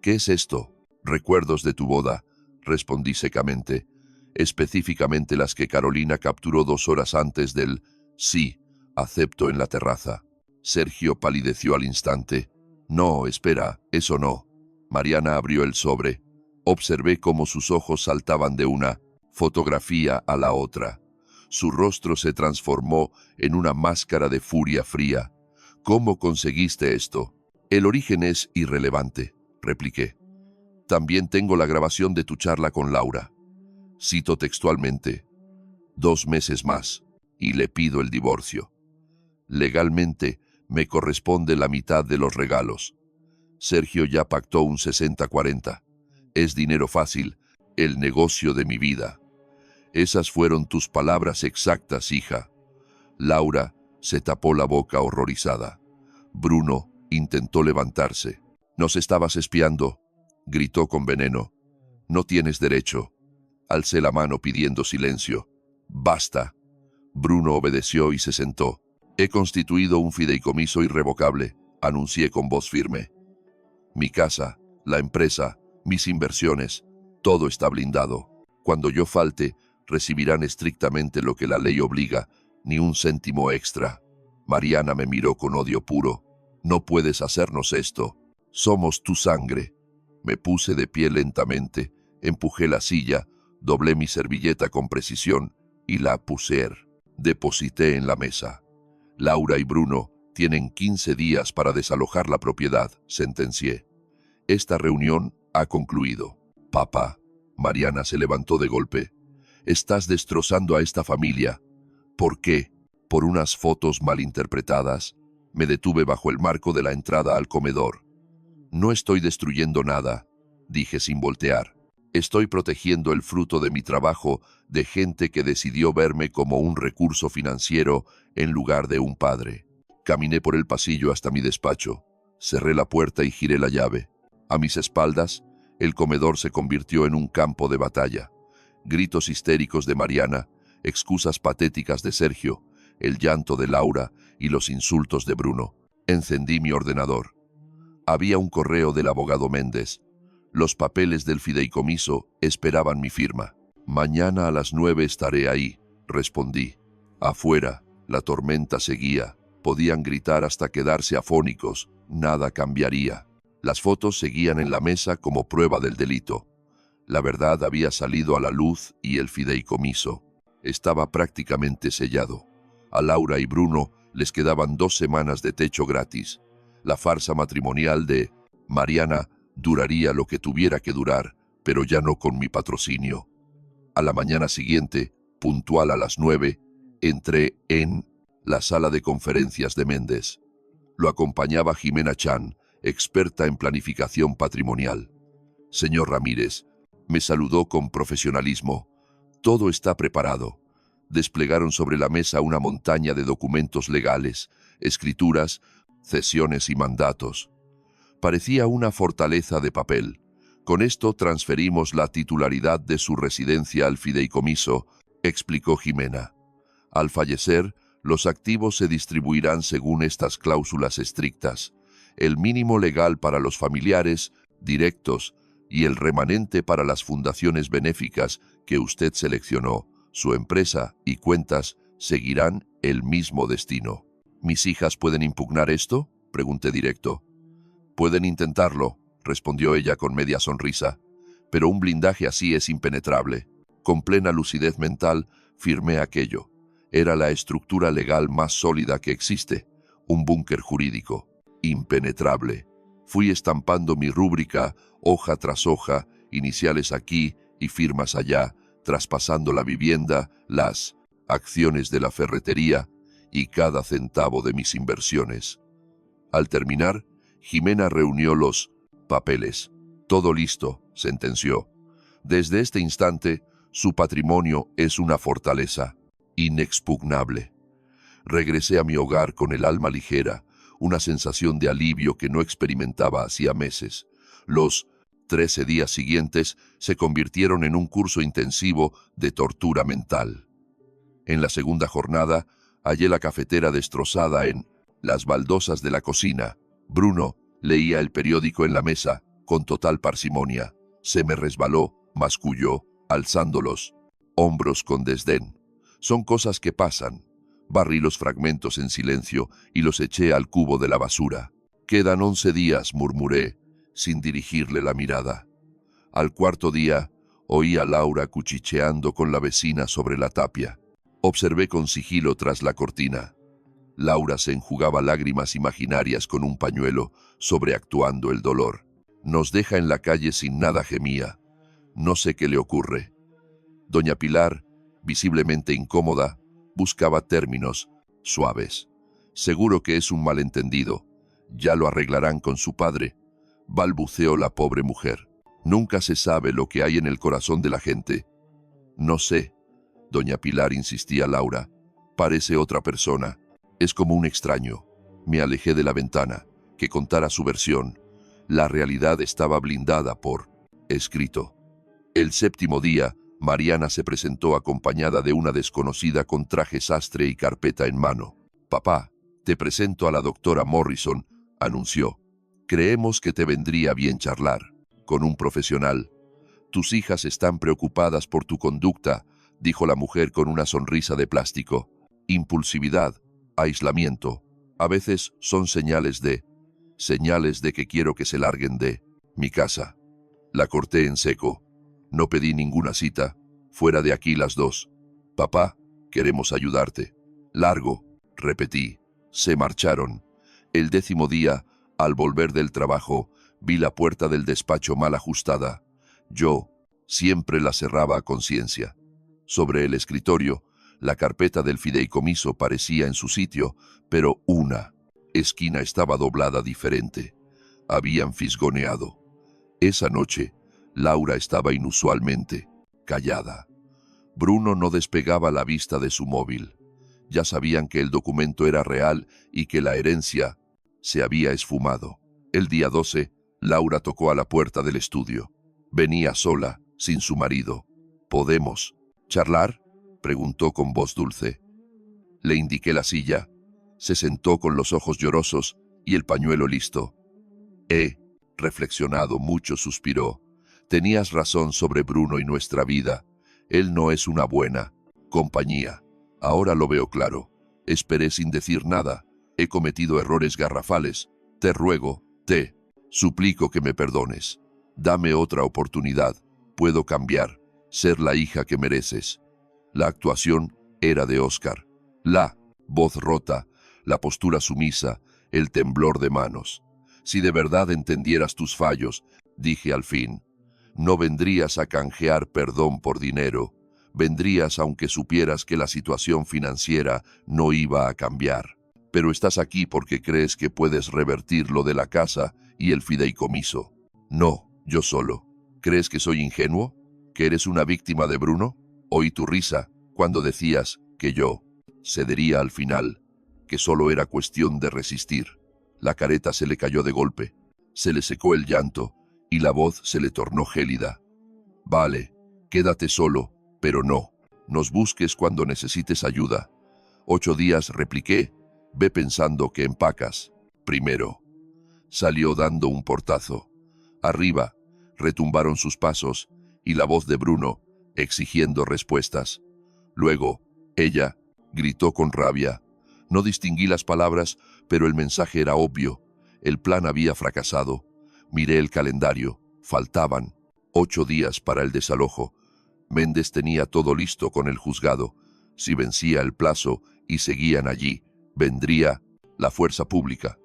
«¿Qué es esto?» «Recuerdos de tu boda», respondí secamente, «específicamente las que Carolina capturó 2 horas antes del «sí, acepto» en la terraza». Sergio palideció al instante. «No, espera, eso no». Mariana abrió el sobre. Observé cómo sus ojos saltaban de una fotografía a la otra. Su rostro se transformó en una máscara de furia fría. «¿Cómo conseguiste esto?» «El origen es irrelevante», repliqué. «También tengo la grabación de tu charla con Laura». Cito textualmente: «2 meses más, y le pido el divorcio. Legalmente, me corresponde la mitad de los regalos. Sergio ya pactó un 60-40. Es dinero fácil, el negocio de mi vida». «Esas fueron tus palabras exactas, hija». Laura se tapó la boca horrorizada. Bruno intentó levantarse. «Nos estabas espiando», gritó con veneno. «No tienes derecho». Alcé la mano pidiendo silencio. «Basta». Bruno obedeció y se sentó. «He constituido un fideicomiso irrevocable», anuncié con voz firme. «Mi casa, la empresa, mis inversiones, todo está blindado. Cuando yo falte, Recibirán estrictamente lo que la ley obliga, ni un céntimo extra. Mariana me miró con odio puro. No puedes hacernos esto. Somos tu sangre. Me puse de pie lentamente, empujé la silla, doblé mi servilleta con precisión y la deposité en la mesa. Laura y Bruno tienen 15 días para desalojar la propiedad, sentencié. Esta reunión ha concluido. Papá. Mariana se levantó de golpe. Estás destrozando a esta familia. ¿Por qué? ¿Por unas fotos malinterpretadas? Me detuve bajo el marco de la entrada al comedor. No estoy destruyendo nada, dije sin voltear. Estoy protegiendo el fruto de mi trabajo de gente que decidió verme como un recurso financiero en lugar de un padre. Caminé por el pasillo hasta mi despacho. Cerré la puerta y giré la llave. A mis espaldas, el comedor se convirtió en un campo de batalla. Gritos histéricos de Mariana, excusas patéticas de Sergio, el llanto de Laura y los insultos de Bruno. Encendí mi ordenador. Había un correo del abogado Méndez. Los papeles del fideicomiso esperaban mi firma. Mañana a las 9 estaré ahí, respondí. Afuera, la tormenta seguía. Podían gritar hasta quedarse afónicos. Nada cambiaría. Las fotos seguían en la mesa como prueba del delito. La verdad había salido a la luz y el fideicomiso estaba prácticamente sellado. A Laura y Bruno les quedaban 2 semanas de techo gratis. La farsa matrimonial de Mariana duraría lo que tuviera que durar, pero ya no con mi patrocinio. A la mañana siguiente, puntual a las 9, entré en la sala de conferencias de Méndez. Lo acompañaba Jimena Chan, experta en planificación patrimonial. Señor Ramírez, me saludó con profesionalismo. Todo está preparado. Desplegaron sobre la mesa una montaña de documentos legales, escrituras, cesiones y mandatos. Parecía una fortaleza de papel. Con esto transferimos la titularidad de su residencia al fideicomiso, explicó Jimena. Al fallecer, los activos se distribuirán según estas cláusulas estrictas. El mínimo legal para los familiares, directos, y el remanente para las fundaciones benéficas que usted seleccionó, su empresa y cuentas seguirán el mismo destino. ¿Mis hijas pueden impugnar esto?, pregunté directo. Pueden intentarlo, respondió ella con media sonrisa, pero un blindaje así es impenetrable. Con plena lucidez mental, firmé aquello. Era la estructura legal más sólida que existe, un búnker jurídico, impenetrable. Fui estampando mi rúbrica, hoja tras hoja, iniciales aquí y firmas allá, traspasando la vivienda, las acciones de la ferretería y cada centavo de mis inversiones. Al terminar, Jimena reunió los papeles. Todo listo, sentenció. Desde este instante, su patrimonio es una fortaleza, inexpugnable. Regresé a mi hogar con el alma ligera, una sensación de alivio que no experimentaba hacía meses. Los 13 días siguientes se convirtieron en un curso intensivo de tortura mental. En la segunda jornada, hallé la cafetera destrozada en las baldosas de la cocina. Bruno leía el periódico en la mesa, con total parsimonia. Se me resbaló, masculló, alzando los hombros con desdén. Son cosas que pasan. Barrí los fragmentos en silencio y los eché al cubo de la basura. Quedan 11 días, murmuré, sin dirigirle la mirada. Al cuarto día, oí a Laura cuchicheando con la vecina sobre la tapia. Observé con sigilo tras la cortina. Laura se enjugaba lágrimas imaginarias con un pañuelo, sobreactuando el dolor. Nos deja en la calle sin nada, gemía. No sé qué le ocurre. Doña Pilar, visiblemente incómoda, buscaba términos suaves. Seguro que es un malentendido. Ya lo arreglarán con su padre, balbuceó la pobre mujer. Nunca se sabe lo que hay en el corazón de la gente. No sé, doña Pilar, insistía Laura. Parece otra persona. Es como un extraño. Me alejé de la ventana, que contara su versión. La realidad estaba blindada por escrito. El séptimo día, Mariana se presentó acompañada de una desconocida con traje sastre y carpeta en mano. Papá, te presento a la doctora Morrison, anunció. Creemos que te vendría bien charlar con un profesional. Tus hijas están preocupadas por tu conducta, dijo la mujer con una sonrisa de plástico. Impulsividad, aislamiento, a veces son señales de que quiero que se larguen de mi casa. La corté en seco. No pedí ninguna cita. Fuera de aquí las dos. Papá, queremos ayudarte. Largo, repetí. Se marcharon. El 10º día, al volver del trabajo, vi la puerta del despacho mal ajustada. Yo siempre la cerraba a conciencia. Sobre el escritorio, la carpeta del fideicomiso parecía en su sitio, pero una esquina estaba doblada diferente. Habían fisgoneado. Esa noche, Laura estaba inusualmente callada. Bruno no despegaba la vista de su móvil. Ya sabían que el documento era real y que la herencia se había esfumado. El día 12, Laura tocó a la puerta del estudio. Venía sola, sin su marido. ¿Podemos charlar?, preguntó con voz dulce. Le indiqué la silla. Se sentó con los ojos llorosos y el pañuelo listo. He reflexionado mucho, suspiró. Tenías razón sobre Bruno y nuestra vida. Él no es una buena compañía. Ahora lo veo claro. Esperé sin decir nada. He cometido errores garrafales. Te ruego, te suplico que me perdones. Dame otra oportunidad. Puedo cambiar, ser la hija que mereces. La actuación era de Oscar. La voz rota, la postura sumisa, el temblor de manos. Si de verdad entendieras tus fallos, dije al fin, no vendrías a canjear perdón por dinero. Vendrías aunque supieras que la situación financiera no iba a cambiar. Pero estás aquí porque crees que puedes revertir lo de la casa y el fideicomiso. No, yo solo. ¿Crees que soy ingenuo? ¿Que eres una víctima de Bruno? Oí tu risa cuando decías que yo cedería al final, que solo era cuestión de resistir. La careta se le cayó de golpe, se le secó el llanto y la voz se le tornó gélida. Vale, quédate solo, pero no nos busques cuando necesites ayuda. 8 días, repliqué. Ve pensando que empacas. Primero. Salió dando un portazo. Arriba, retumbaron sus pasos y la voz de Bruno, exigiendo respuestas. Luego, ella gritó con rabia. No distinguí las palabras, pero el mensaje era obvio. El plan había fracasado. Miré el calendario. Faltaban 8 días para el desalojo. Méndez tenía todo listo con el juzgado. Si vencía el plazo y seguían allí, vendría la fuerza pública.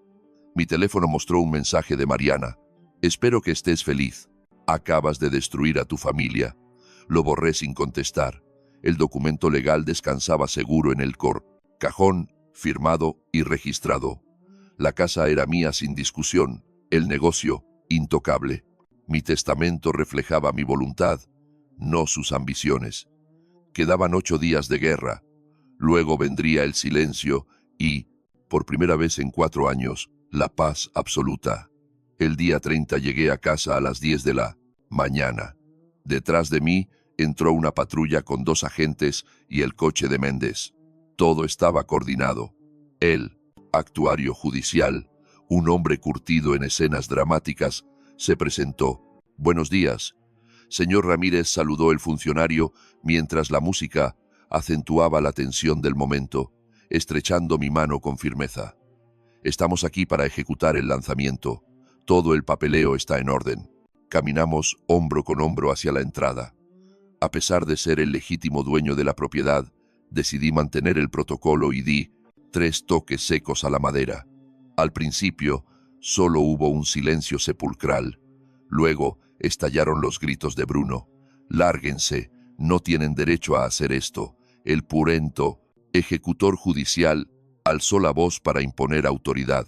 Mi teléfono mostró un mensaje de Mariana. Espero que estés feliz. Acabas de destruir a tu familia. Lo borré sin contestar. El documento legal descansaba seguro en el cajón, firmado y registrado. La casa era mía sin discusión, el negocio intocable. Mi testamento reflejaba mi voluntad, no sus ambiciones. Quedaban 8 días de guerra. Luego vendría el silencio y, por primera vez en 4 años, la paz absoluta. El día 30 llegué a casa a las 10 de la mañana. Detrás de mí entró una patrulla con 2 agentes y el coche de Méndez. Todo estaba coordinado. El actuario judicial, un hombre curtido en escenas dramáticas, se presentó. Buenos días. Señor Ramírez, saludó el funcionario mientras la música acentuaba la tensión del momento, estrechando mi mano con firmeza. Estamos aquí para ejecutar el lanzamiento. Todo el papeleo está en orden. Caminamos hombro con hombro hacia la entrada. A pesar de ser el legítimo dueño de la propiedad, decidí mantener el protocolo y di 3 toques secos a la madera. Al principio, solo hubo un silencio sepulcral. Luego, estallaron los gritos de Bruno. Lárguense, no tienen derecho a hacer esto. El purento ejecutor judicial alzó la voz para imponer autoridad.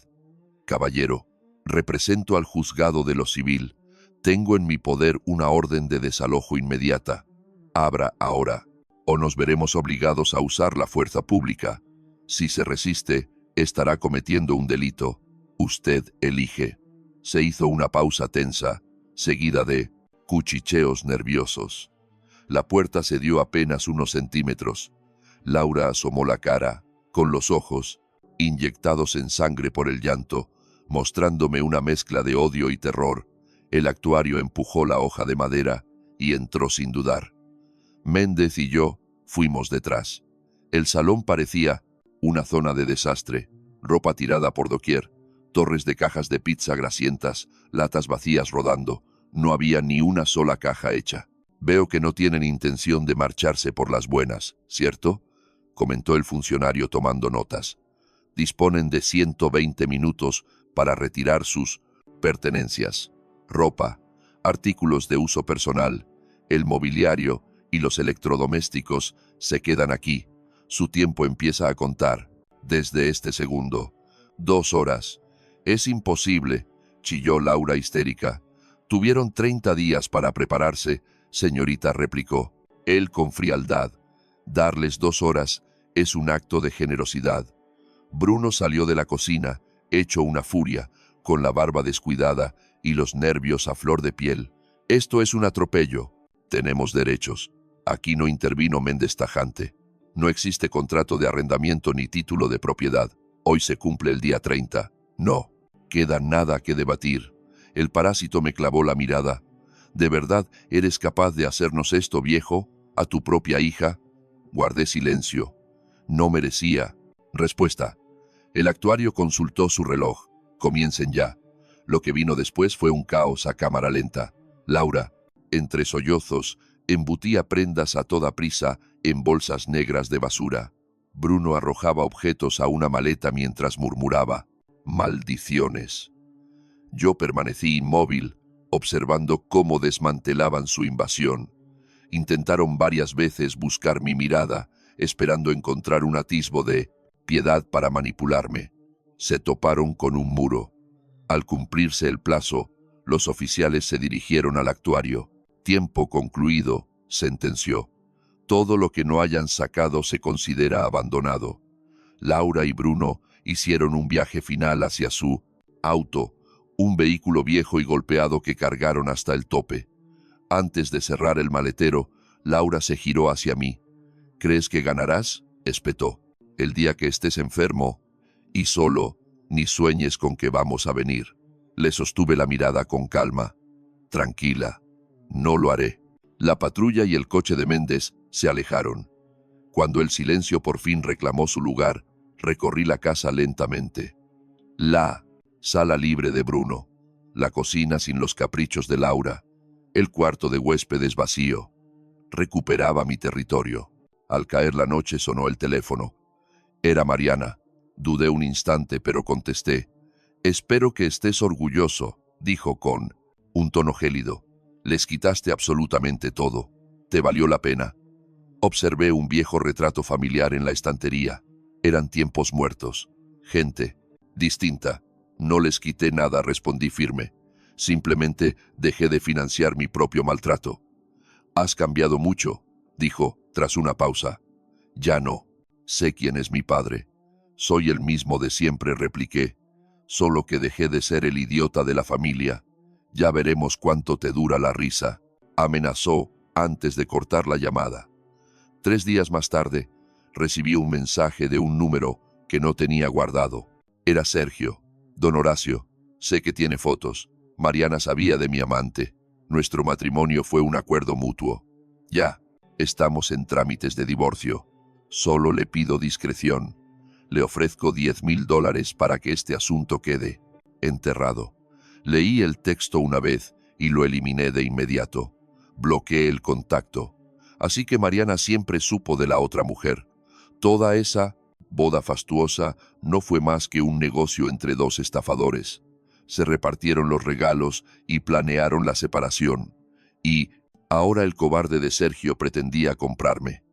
Caballero, represento al juzgado de lo civil. Tengo en mi poder una orden de desalojo inmediata. Abra ahora, o nos veremos obligados a usar la fuerza pública. Si se resiste, estará cometiendo un delito. Usted elige. Se hizo una pausa tensa, seguida de cuchicheos nerviosos. La puerta cedió apenas unos centímetros. Laura asomó la cara, con los ojos inyectados en sangre por el llanto, mostrándome una mezcla de odio y terror. El actuario empujó la hoja de madera y entró sin dudar. Méndez y yo Fuimos detrás. El salón parecía una zona de desastre, ropa tirada por doquier, torres de cajas de pizza grasientas, latas vacías rodando. No había ni una sola caja hecha. Veo que no tienen intención de marcharse por las buenas, ¿cierto?, comentó el funcionario tomando notas. Disponen de 120 minutos para retirar sus pertenencias, ropa, artículos de uso personal, el mobiliario y los electrodomésticos se quedan aquí. Su tiempo empieza a contar desde este segundo. 2 horas. Es imposible, chilló Laura histérica. Tuvieron 30 días para prepararse, señorita, replicó él con frialdad. Darles 2 horas es un acto de generosidad. Bruno salió de la cocina, hecho una furia, con la barba descuidada y los nervios a flor de piel. Esto es un atropello. Tenemos derechos. Aquí no intervino Méndez tajante. No existe contrato de arrendamiento ni título de propiedad. Hoy se cumple el día 30. No. Queda nada que debatir. El parásito me clavó la mirada. ¿De verdad eres capaz de hacernos esto, viejo? ¿A tu propia hija? Guardé silencio. No merecía. Respuesta. El actuario consultó su reloj. Comiencen ya. Lo que vino después fue un caos a cámara lenta. Laura, entre sollozos, embutía prendas a toda prisa en bolsas negras de basura. Bruno arrojaba objetos a una maleta mientras murmuraba: «Maldiciones». Yo permanecí inmóvil, observando cómo desmantelaban su invasión. Intentaron varias veces buscar mi mirada, esperando encontrar un atisbo de piedad para manipularme. Se toparon con un muro. Al cumplirse el plazo, los oficiales se dirigieron al actuario. «Tiempo concluido», sentenció. «Todo lo que no hayan sacado se considera abandonado». Laura y Bruno hicieron un viaje final hacia su auto, un vehículo viejo y golpeado que cargaron hasta el tope. Antes de cerrar el maletero, Laura se giró hacia mí. «¿Crees que ganarás?», espetó. «El día que estés enfermo y solo, ni sueñes con que vamos a venir». Le sostuve la mirada con calma. «Tranquila, no lo haré». La patrulla y el coche de Méndez se alejaron. Cuando el silencio por fin reclamó su lugar, recorrí la casa lentamente. La sala libre de Bruno, la cocina sin los caprichos de Laura, el cuarto de huéspedes vacío. Recuperaba mi territorio. Al caer la noche sonó el teléfono. Era Mariana. Dudé un instante, pero contesté. «Espero que estés orgulloso», dijo con un tono gélido. «Les quitaste absolutamente todo. ¿Te valió la pena?». Observé un viejo retrato familiar en la estantería. Eran tiempos muertos. Gente distinta. «No les quité nada», respondí firme. «Simplemente dejé de financiar mi propio maltrato». «Has cambiado mucho», dijo, tras una pausa. «Ya no. Sé quién es mi padre». «Soy el mismo de siempre», repliqué. «Solo que dejé de ser el idiota de la familia. Ya veremos cuánto te dura la risa», amenazó antes de cortar la llamada. 3 días más tarde, recibí un mensaje de un número que no tenía guardado. Era Sergio. «Don Horacio, sé que tiene fotos. Mariana sabía de mi amante. Nuestro matrimonio fue un acuerdo mutuo. Ya, estamos en trámites de divorcio. Solo le pido discreción. Le ofrezco $10,000 para que este asunto quede enterrado». Leí el texto una vez y lo eliminé de inmediato. Bloqueé el contacto. Así que Mariana siempre supo de la otra mujer. Toda esa boda fastuosa no fue más que un negocio entre 2 estafadores. Se repartieron los regalos y planearon la separación. Y ahora el cobarde de Sergio pretendía comprarme.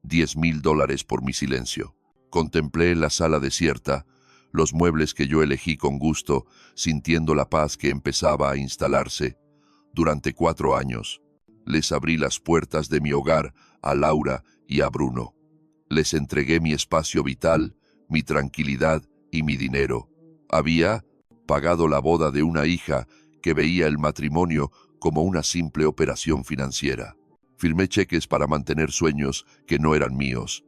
$10,000 por mi silencio. Contemplé la sala desierta, los muebles que yo elegí con gusto, sintiendo la paz que empezaba a instalarse. Durante 4 años, les abrí las puertas de mi hogar a Laura y a Bruno. Les entregué mi espacio vital, mi tranquilidad y mi dinero. Había pagado la boda de una hija que veía el matrimonio como una simple operación financiera. Firmé cheques para mantener sueños que no eran míos.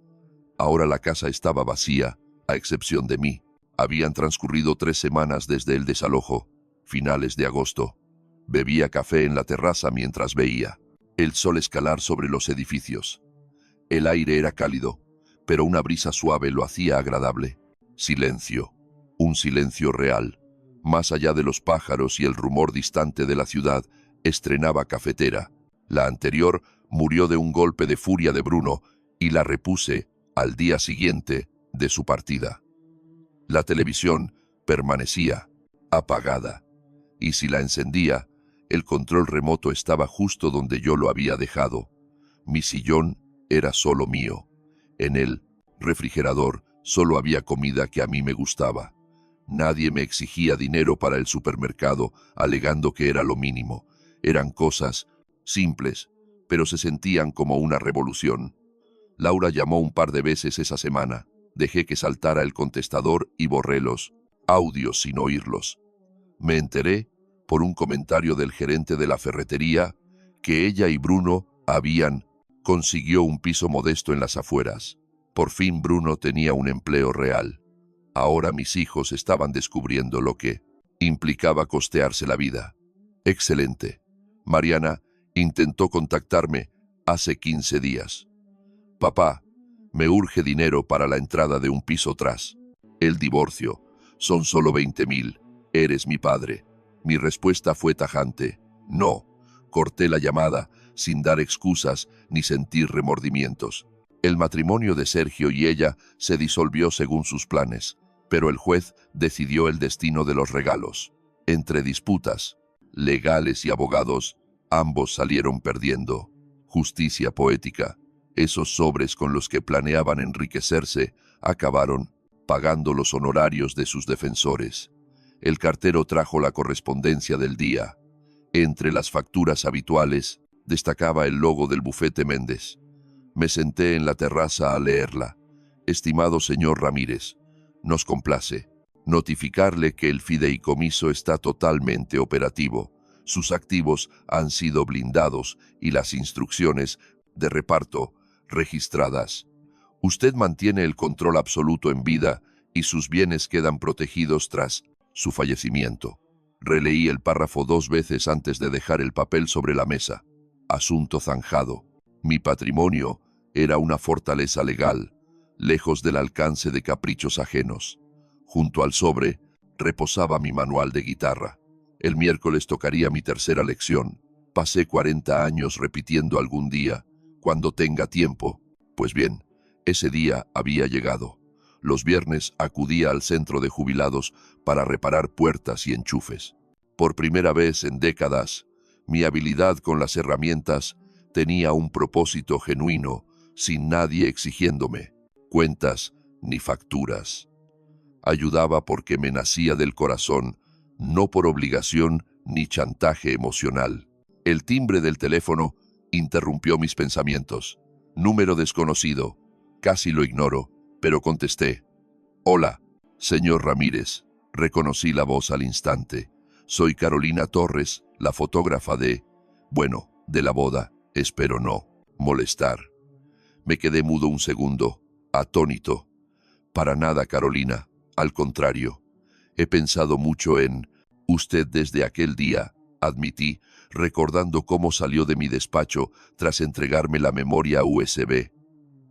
Ahora la casa estaba vacía, a excepción de mí. Habían transcurrido 3 semanas desde el desalojo, finales de agosto. Bebía café en la terraza mientras veía el sol escalar sobre los edificios. El aire era cálido, pero una brisa suave lo hacía agradable. Silencio. Un silencio real. Más allá de los pájaros y el rumor distante de la ciudad, estrenaba cafetera. La anterior murió de un golpe de furia de Bruno y la repuse al día siguiente de su partida. La televisión permanecía apagada, y si la encendía, el control remoto estaba justo donde yo lo había dejado. Mi sillón era solo mío. En el refrigerador solo había comida que a mí me gustaba. Nadie me exigía dinero para el supermercado, alegando que era lo mínimo. Eran cosas simples, pero se sentían como una revolución. Laura llamó un par de veces esa semana. Dejé que saltara el contestador y borré los audios sin oírlos. Me enteré, por un comentario del gerente de la ferretería, que ella y Bruno consiguió un piso modesto en las afueras. Por fin Bruno tenía un empleo real. Ahora mis hijos estaban descubriendo lo que implicaba costearse la vida. Excelente. Mariana intentó contactarme hace 15 días. Papá, me urge dinero para la entrada de un piso tras el divorcio. Son solo 20,000. Eres mi padre. Mi respuesta fue tajante. No. Corté la llamada, sin dar excusas ni sentir remordimientos. El matrimonio de Sergio y ella se disolvió según sus planes, pero el juez decidió el destino de los regalos. Entre disputas legales y abogados, ambos salieron perdiendo. Justicia poética. Esos sobres con los que planeaban enriquecerse acabaron pagando los honorarios de sus defensores. El cartero trajo la correspondencia del día. Entre las facturas habituales destacaba el logo del bufete Méndez. Me senté en la terraza a leerla. Estimado señor Ramírez, nos complace notificarle que el fideicomiso está totalmente operativo. Sus activos han sido blindados y las instrucciones de reparto registradas. Usted mantiene el control absoluto en vida y sus bienes quedan protegidos tras su fallecimiento. Releí el párrafo 2 veces antes de dejar el papel sobre la mesa. Asunto zanjado. Mi patrimonio era una fortaleza legal, lejos del alcance de caprichos ajenos. Junto al sobre reposaba mi manual de guitarra. El miércoles tocaría mi tercera lección. Pasé 40 años repitiendo algún día, cuando tenga tiempo. Pues bien, ese día había llegado. Los viernes acudía al centro de jubilados para reparar puertas y enchufes. Por primera vez en décadas, mi habilidad con las herramientas tenía un propósito genuino, sin nadie exigiéndome cuentas ni facturas. Ayudaba porque me nacía del corazón, no por obligación ni chantaje emocional. El timbre del teléfono interrumpió mis pensamientos. Número desconocido. Casi lo ignoro, pero contesté. Hola, señor Ramírez. Reconocí la voz al instante. Soy Carolina Torres, la fotógrafa de la boda. Espero no molestar. Me quedé mudo un segundo, atónito. Para nada, Carolina. Al contrario. He pensado mucho en usted desde aquel día, admití, recordando cómo salió de mi despacho tras entregarme la memoria USB.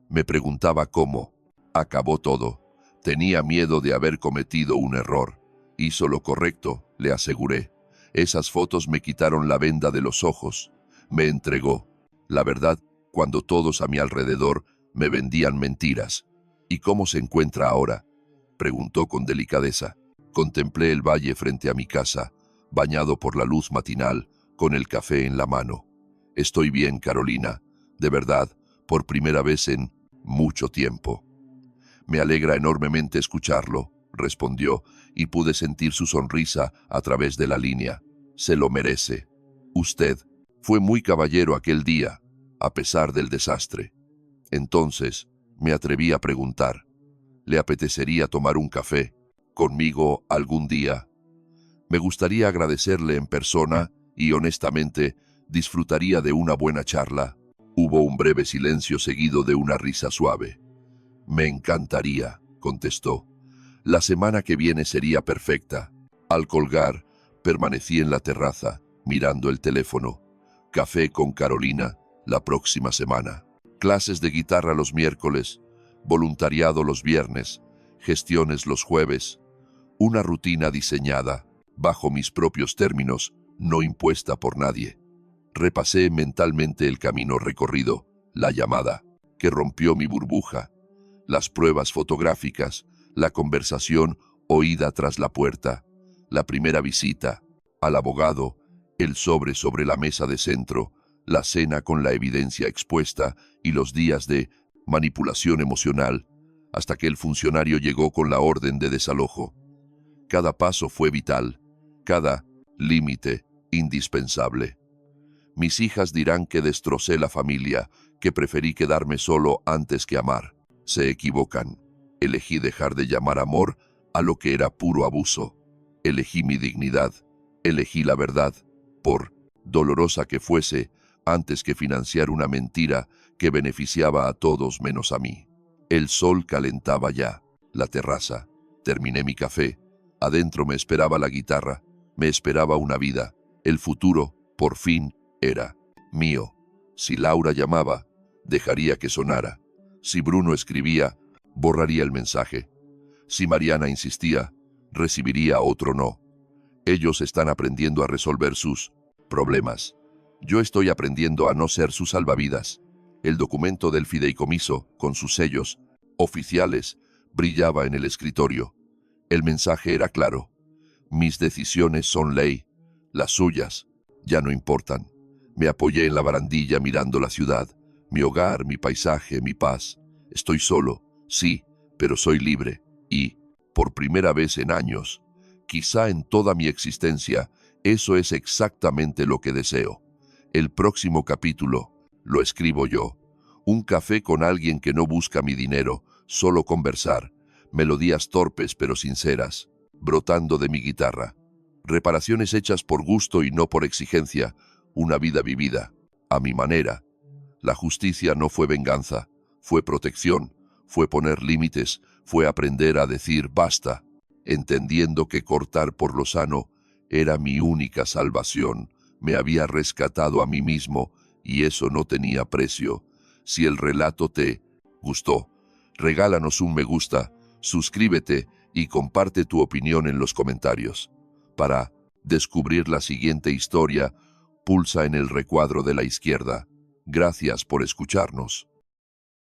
Me preguntaba cómo acabó todo. Tenía miedo de haber cometido un error. Hizo lo correcto, le aseguré. Esas fotos me quitaron la venda de los ojos. Me entregó. La verdad, cuando todos a mi alrededor me vendían mentiras. ¿Y cómo se encuentra ahora?, preguntó con delicadeza. Contemplé el valle frente a mi casa, bañado por la luz matinal, con el café en la mano. Estoy bien, Carolina. De verdad, por primera vez en mucho tiempo. Me alegra enormemente escucharlo, respondió, y pude sentir su sonrisa a través de la línea. Se lo merece. Usted fue muy caballero aquel día, a pesar del desastre. Entonces, me atreví a preguntar, ¿le apetecería tomar un café conmigo algún día? Me gustaría agradecerle en persona y, honestamente, disfrutaría de una buena charla. Hubo un breve silencio seguido de una risa suave. Me encantaría, contestó. La semana que viene sería perfecta. Al colgar, permanecí en la terraza, mirando el teléfono. Café con Carolina la próxima semana. Clases de guitarra los miércoles, voluntariado los viernes, gestiones los jueves. Una rutina diseñada, bajo mis propios términos, no impuesta por nadie. Repasé mentalmente el camino recorrido, la llamada, que rompió mi burbuja, las pruebas fotográficas, la conversación oída tras la puerta, la primera visita, al abogado, el sobre la mesa de centro, la cena con la evidencia expuesta y los días de manipulación emocional, hasta que el funcionario llegó con la orden de desalojo. Cada paso fue vital, cada límite indispensable. Mis hijas dirán que destrocé la familia, que preferí quedarme solo antes que amar. Se equivocan. Elegí dejar de llamar amor a lo que era puro abuso. Elegí mi dignidad. Elegí la verdad, por dolorosa que fuese, antes que financiar una mentira que beneficiaba a todos menos a mí. El sol calentaba ya la terraza. Terminé mi café. Adentro me esperaba la guitarra. Me esperaba una vida. El futuro, por fin, era mío. Si Laura llamaba, dejaría que sonara. Si Bruno escribía, borraría el mensaje. Si Mariana insistía, recibiría otro no. Ellos están aprendiendo a resolver sus problemas. Yo estoy aprendiendo a no ser su salvavidas. El documento del fideicomiso, con sus sellos oficiales, brillaba en el escritorio. El mensaje era claro. Mis decisiones son ley. Las suyas ya no importan. Me apoyé en la barandilla mirando la ciudad, mi hogar, mi paisaje, mi paz. Estoy solo, sí, pero soy libre. Y, por primera vez en años, quizá en toda mi existencia, eso es exactamente lo que deseo. El próximo capítulo lo escribo yo. Un café con alguien que no busca mi dinero, solo conversar. Melodías torpes pero sinceras, brotando de mi guitarra. Reparaciones hechas por gusto y no por exigencia. Una vida vivida, a mi manera. La justicia no fue venganza, fue protección, fue poner límites, fue aprender a decir basta, entendiendo que cortar por lo sano era mi única salvación. Me había rescatado a mí mismo y eso no tenía precio. Si el relato te gustó, regálanos un me gusta, suscríbete y comparte tu opinión en los comentarios. Para descubrir la siguiente historia, pulsa en el recuadro de la izquierda. Gracias por escucharnos.